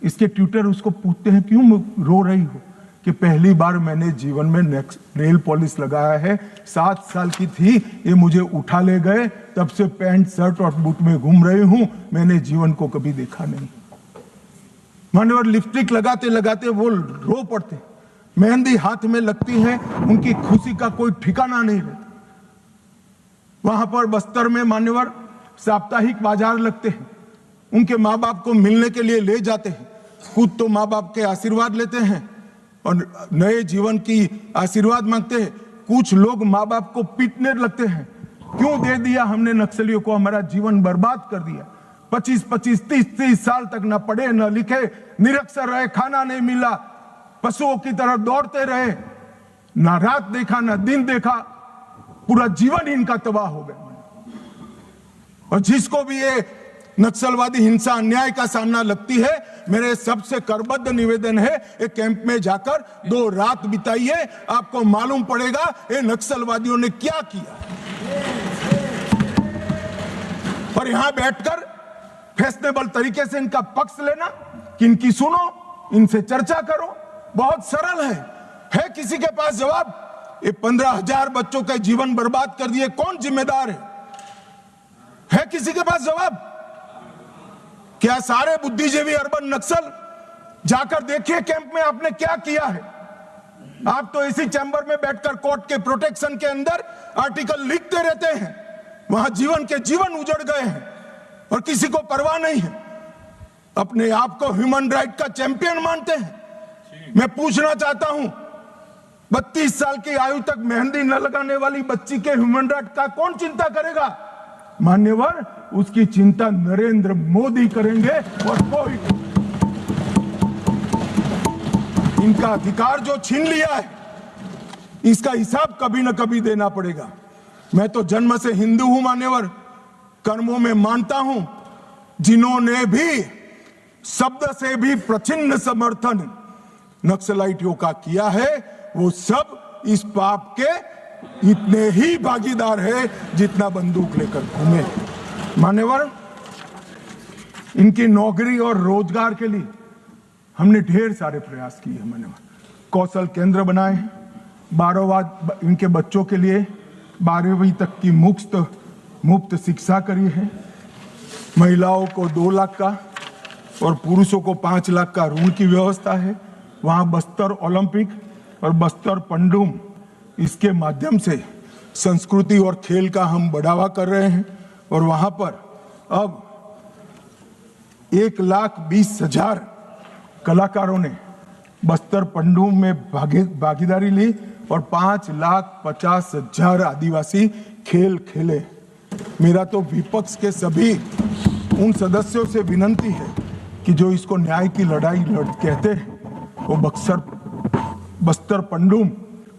इसके ट्यूटर उसको पूछते हैं, क्यों रो रही हो? कि पहली बार मैंने जीवन में नेल पॉलिश लगाया है, 7 साल की थी, ये मुझे उठा ले गए, तब से पैंट शर्ट और बूट में घूम रही हूं, मैंने जीवन को कभी देखा नहीं। मान्यवर, लिपस्टिक लगाते लगाते वो रो पड़ते, मेहंदी हाथ में लगती है, उनकी खुशी का कोई ठिकाना नहीं रहता। वहां पर बस्तर में मान्यवर साप्ताहिक बाजार लगते हैं, उनके माँ बाप को मिलने के लिए ले जाते हैं। खुद तो माँ बाप के आशीर्वाद लेते हैं और नए जीवन की आशीर्वाद मांगते हैं। कुछ लोग माँ बाप को पीटने लगते हैं, क्यों दे दिया हमने नक्सलियों को, हमारा जीवन बर्बाद कर दिया। 25-25, 30-30 साल तक न पढ़े न लिखे, निरक्षर रहे, खाना नहीं मिला, पशुओं की तरह दौड़ते रहे, ना रात देखा ना दिन देखा, पूरा जीवन इनका तबाह हो गया। और जिसको भी ये नक्सलवादी हिंसा अन्याय का सामना लगती है, मेरे सबसे करबद्ध निवेदन है, एक कैंप में जाकर 2 रात बिताइए, आपको मालूम पड़ेगा ये नक्सलवादियों ने क्या किया। और यहां बैठकर फैशनेबल तरीके से इनका पक्ष लेना, कि इनकी सुनो, इनसे चर्चा करो, बहुत सरल है किसी के पास जवाब? ये 15,000 बच्चों का जीवन बर्बाद कर दिए, कौन जिम्मेदार है किसी के पास जवाब? क्या सारे बुद्धिजीवी अर्बन नक्सल जाकर देखिए कैंप में आपने क्या किया है। आप तो इसी चैम्बर में बैठकर कोर्ट के प्रोटेक्शन के अंदर आर्टिकल लिखते रहते हैं, वहां जीवन के जीवन उजड़ गए हैं और किसी को परवाह नहीं है। अपने आप को ह्यूमन राइट का चैंपियन मानते हैं। मैं पूछना चाहता हूं, 32 साल की आयु तक मेहंदी न लगाने वाली बच्ची के ह्यूमन राइट का कौन चिंता करेगा? मान्यवर, उसकी चिंता नरेंद्र मोदी करेंगे और कोई। इनका अधिकार जो छीन लिया है, इसका हिसाब कभी न कभी देना पड़ेगा। मैं तो जन्म से हिंदू हूं मान्यवर, कर्मों में मानता हूं। जिन्होंने भी शब्द से भी प्रचिन्न समर्थन नक्सलाइटियों का किया है, वो सब इस पाप के इतने ही भागीदार है जितना बंदूक लेकर घूमे। मान्यवर, इनकी नौकरी और रोजगार के लिए हमने ढेर सारे प्रयास किए हैं। मान्यवर, कौशल केंद्र बनाए हैं, 12वां इनके बच्चों के लिए 12वीं तक की मुफ्त शिक्षा करी है। महिलाओं को 2 लाख का और पुरुषों को 5 लाख का ऋण की व्यवस्था है। वहां बस्तर ओलंपिक और बस्तर पंडुम, इसके माध्यम से संस्कृति और खेल का हम बढ़ावा कर रहे हैं। और वहां पर अब 1,20,000 कलाकारों ने बस्तर पंडुम में भागीदारी ली और 5,50,000 आदिवासी खेल खेले। मेरा तो विपक्ष के सभी उन सदस्यों से विनती है कि जो इसको न्याय की लड़ाई कहते हैं वो बस्तर पंडुम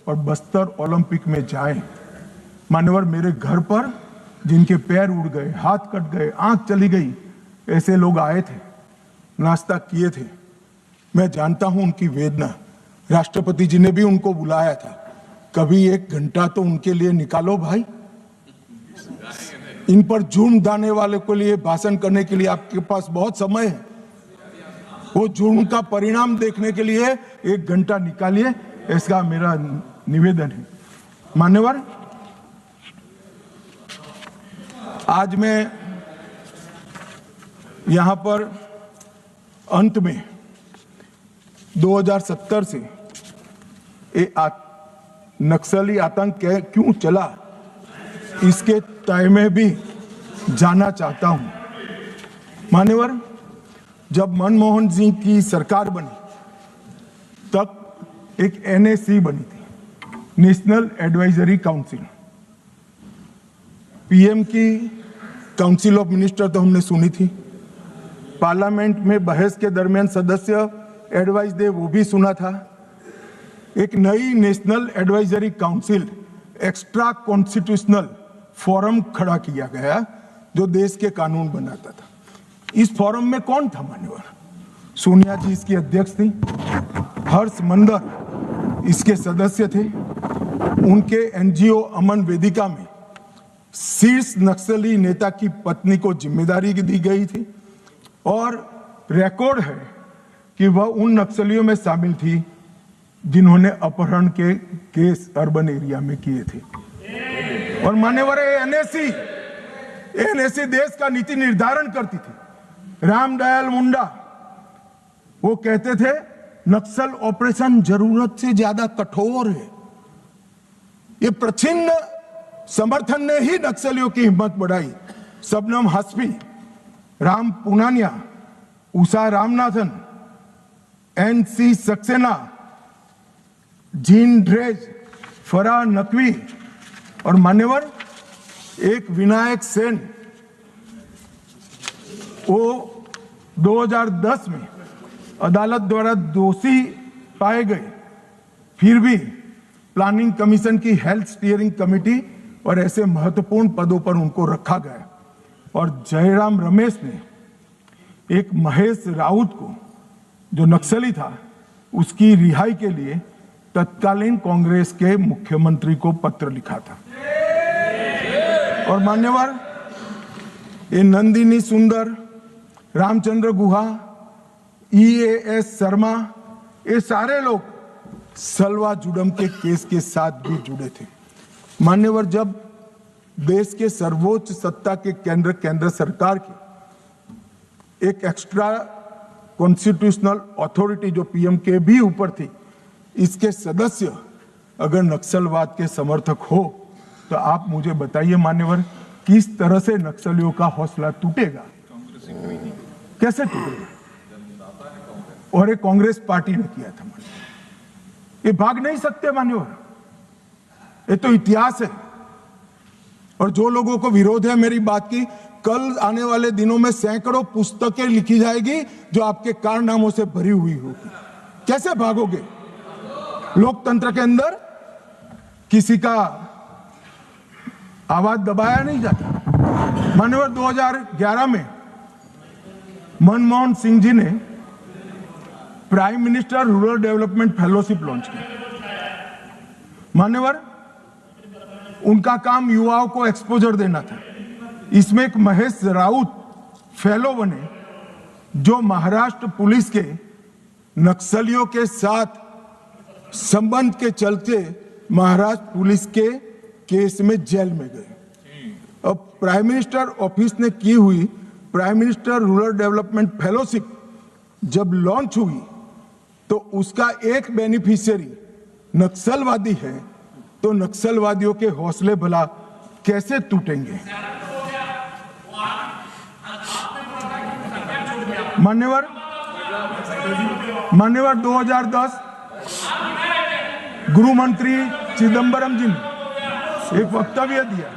और बस्तर ओलंपिक में जाएं। मान्यवर, मेरे घर पर जिनके पैर उड़ गए, हाथ कट गए, आंख चली गई, ऐसे लोग आए थे, नाश्ता किए थे। मैं जानता हूं उनकी वेदना। राष्ट्रपति जी ने भी उनको बुलाया था। कभी 1 घंटा तो उनके लिए निकालो भाई। इन पर जुर्म डालने वाले के लिए भाषण करने के लिए आपके पास बहुत समय है। वो जुर्म का परिणाम देखने के लिए 1 घंटा निकालिए, ऐसा मेरा निवेदन है। मान्यवर, आज मैं यहां पर अंत में 2070 से नक्सली आतंक क्यों चला, इसके तय में भी जाना चाहता हूं। मान्यवर, जब मनमोहन सिंह की सरकार बनी तब एक NAC बनी थी, नेशनल एडवाइजरी काउंसिल। PM की काउंसिल ऑफ मिनिस्टर तो हमने सुनी थी, पार्लियामेंट में बहस के दरमियान सदस्य एडवाइस दे वो भी सुना था। एक नई national advisory council, extra constitutional forum खड़ा किया गया जो देश के कानून बनाता था। इस फोरम में कौन था मान्यवर? सोनिया जी इसकी अध्यक्ष थी, हर्ष मंदर इसके सदस्य थे। उनके NGO अमन वेदिका में शीर्ष नक्सली नेता की पत्नी को जिम्मेदारी दी गई थी और रिकॉर्ड है कि वह उन नक्सलियों में शामिल थी जिन्होंने अपहरण के केस अर्बन एरिया में किए थे। और मान्यवर, NAC देश का नीति निर्धारण करती थी। रामदयाल मुंडा वो कहते थे नक्सल ऑपरेशन जरूरत से ज्यादा कठोर है। ये प्रच्छिन्न समर्थन ने ही नक्सलियों की हिम्मत बढ़ाई। Shabnam Hashmi, Ram Punaniya, Usha Ramanathan, NC Saxena, Jean Dreze, Farah Naqvi और मान्यवर एक विनायक सेन, वो 2010 में अदालत द्वारा दोषी पाए गए, फिर भी प्लानिंग कमीशन की हेल्थ स्टीयरिंग कमेटी और ऐसे महत्वपूर्ण पदों पर उनको रखा गया। और जयराम रमेश ने एक महेश राउत को, जो नक्सली था, उसकी रिहाई के लिए तत्कालीन कांग्रेस के मुख्यमंत्री को पत्र लिखा था। और मान्यवर, ये नंदिनी सुंदर, रामचंद्र गुहा, EAS शर्मा, ये सारे लोग सलवा जुडम के केस के साथ भी जुड़े थे। मान्यवर, जब देश के सर्वोच्च सत्ता के केंद्र सरकार की एक एक्स्ट्रा कॉन्स्टिट्यूशनल अथॉरिटी जो PM के भी ऊपर थी, इसके सदस्य अगर नक्सलवाद के समर्थक हो तो आप मुझे बताइए मान्यवर, किस तरह से नक्सलियों का हौसला टूटेगा? कैसे टूटेगा? और ये कांग्रेस पार्टी ने किया था। ये भाग नहीं सकते मान्यवर, ये तो इतिहास है। और जो लोगों को विरोध है मेरी बात की, कल आने वाले दिनों में सैकड़ों पुस्तकें लिखी जाएगी जो आपके कारनामों से भरी हुई होगी। कैसे भागोगे? लोकतंत्र के अंदर किसी का आवाज दबाया नहीं जाता। मान्यवर, 2011 में मनमोहन सिंह जी ने prime minister rural development fellowship launch की। मान्यवर, उनका काम युवाओं को एक्सपोजर देना था। इसमें एक महेश राउत फेलो बने जो महाराष्ट्र पुलिस के नक्सलियों के साथ संबंध के चलते महाराष्ट्र पुलिस के केस में जेल में गए। अब प्राइम मिनिस्टर ऑफिस ने की हुई prime minister rural development fellowship जब लॉन्च हुई तो उसका एक बेनिफिशियरी नक्सलवादी है, तो नक्सलवादियों के हौसले भला कैसे टूटेंगे? मान्यवर, मान्यवर 2010 गृह मंत्री चिदम्बरम जी ने एक वक्तव्य दिया,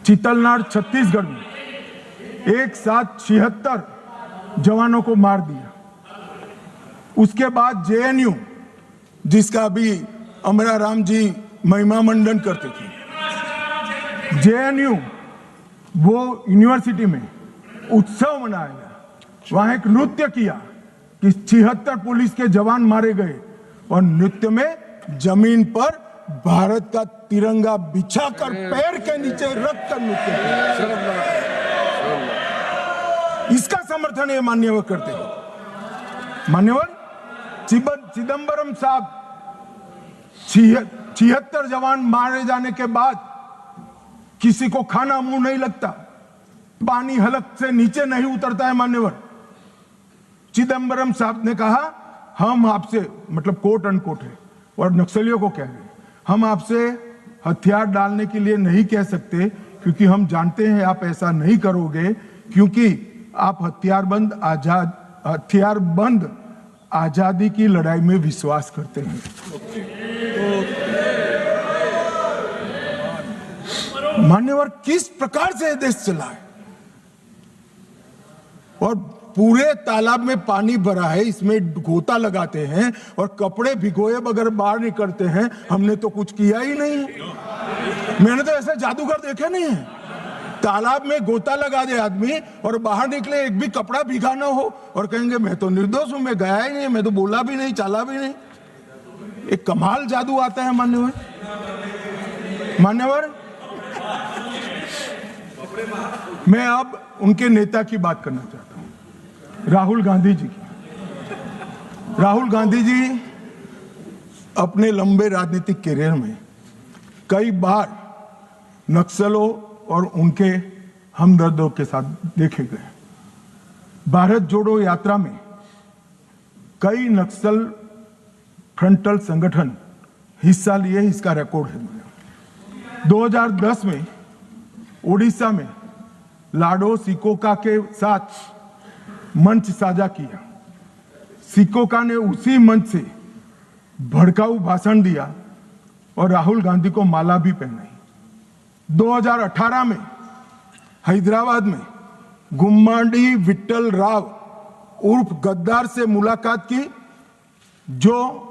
चितलनार छत्तीसगढ़ में एक साथ 76 जवानों को मार दिया। उसके बाद जेएनयू, जिसका भी अमरा राम जी महिमा मंडन करते थे, जेएनयू वो यूनिवर्सिटी में उत्सव मनाया, वहां एक नृत्य किया कि 76 पुलिस के जवान मारे गए और नृत्य में जमीन पर भारत का तिरंगा बिछाकर पैर के नीचे रख कर नृत्य किया। इसका समर्थन ये मान्यवर करते हैं। मान्यवर चिदम्बरम साहब 76 जवान मारे जाने के बाद किसी को खाना मुंह नहीं लगता, पानी हलक से नीचे नहीं उतरता है। मान्यवर चिदम्बरम साहब ने कहा, हम आपसे, मतलब कोट अनकोट है, और नक्सलियों को कह रहे, हम आपसे हथियार डालने के लिए नहीं कह सकते, क्योंकि हम जानते हैं आप ऐसा नहीं करोगे, क्योंकि आप हथियारबंद आजादी की लड़ाई में विश्वास करते हैं। मान्यवर किस प्रकार से देश चला है, और पूरे तालाब में पानी भरा है, इसमें गोता लगाते हैं और कपड़े भिगोए बगैर बाहर निकलते हैं। हमने तो कुछ किया ही नहीं, मैंने तो ऐसे जादूगर देखे नहीं है। तालाब में गोता लगा दे आदमी और बाहर निकले, एक भी कपड़ा भीगा ना हो, और कहेंगे मैं तो निर्दोष हूं, मैं गया ही नहीं, मैं तो बोला भी नहीं, चाला भी नहीं। एक कमाल जादू आता है। मान्यवर मैं अब उनके नेता की बात करना चाहता हूं, राहुल गांधी जी की। राहुल गांधी जी अपने लंबे राजनीतिक कैरियर में कई बार नक्सलों और उनके हमदर्दों के साथ देखे गए। भारत जोड़ो यात्रा में कई नक्सल फ्रंटल संगठन हिस्सा लिए, इसका रिकॉर्ड है। 2010 में ओडिशा में लाडो सिकोका के साथ मंच साझा किया। सिकोका ने उसी मंच से भड़काऊ भाषण दिया और राहुल गांधी को माला भी पहनाई। 2018 में हैदराबाद में गुम्माडी विट्ठल राव उर्फ गद्दार से मुलाकात की, जो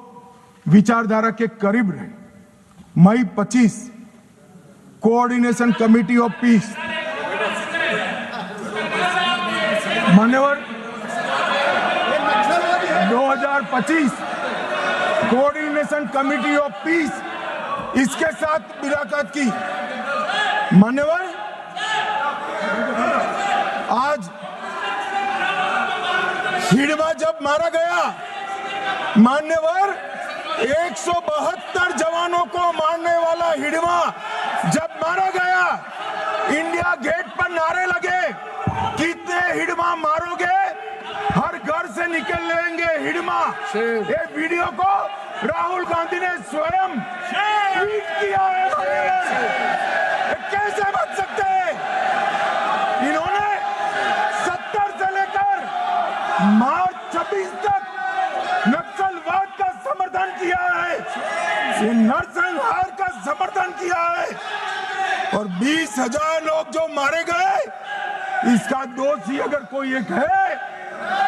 विचारधारा के करीब रहे। मई 25 कोऑर्डिनेशन कमेटी ऑफ पीस, मान्यवर 2025 कोऑर्डिनेशन कमेटी ऑफ पीस, इसके साथ मुलाकात की। मान्यवर आज हिडमा जब मारा गया, मान्यवर 172 जवानों को मारने वाला हिडमा जब मारा गया, इंडिया गेट पर नारे लगे, कितने हिडमा मारोगे, हर घर से निकल लेंगे हिडमा। ये वीडियो को राहुल गांधी ने स्वयं ट्वीट किया है। कैसे बच सकते हैं? इन्होंने 70 से लेकर मार्च 26 तक नक्सलवाद का समर्थन किया है, ये नरसंहार का समर्थन किया है, और 20,000 लोग जो मारे गए, इसका दोषी अगर कोई एक है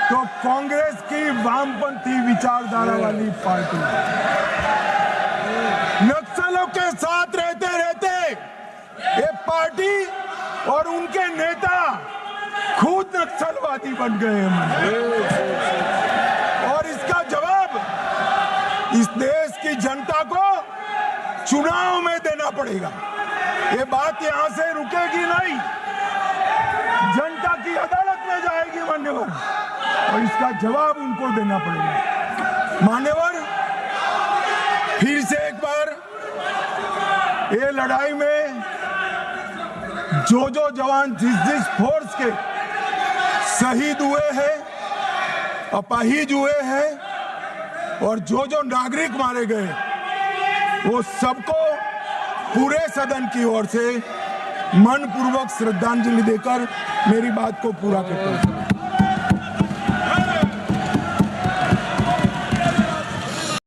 तो कांग्रेस की वामपंथी विचारधारा वाली पार्टी। नक्सलों के साथ रहते रहते ये पार्टी और उनके नेता खुद नक्सलवादी बन गए हैं, और इसका जवाब इस देश की जनता को चुनाव में देना पड़ेगा। ये बात यहां से रुकेगी नहीं, जनता की अदालत में जाएगी मान्यवर, और इसका जवाब उनको देना पड़ेगा। मान्यवर फिर से एक बार ये लड़ाई में जो जवान जिस फोर्स के शहीद हुए हैं, अपाहिज हुए हैं, और जो नागरिक मारे गए, वो सबको पूरे सदन की ओर से मनपूर्वक श्रद्धांजलि देकर मेरी बात को पूरा करता हूं।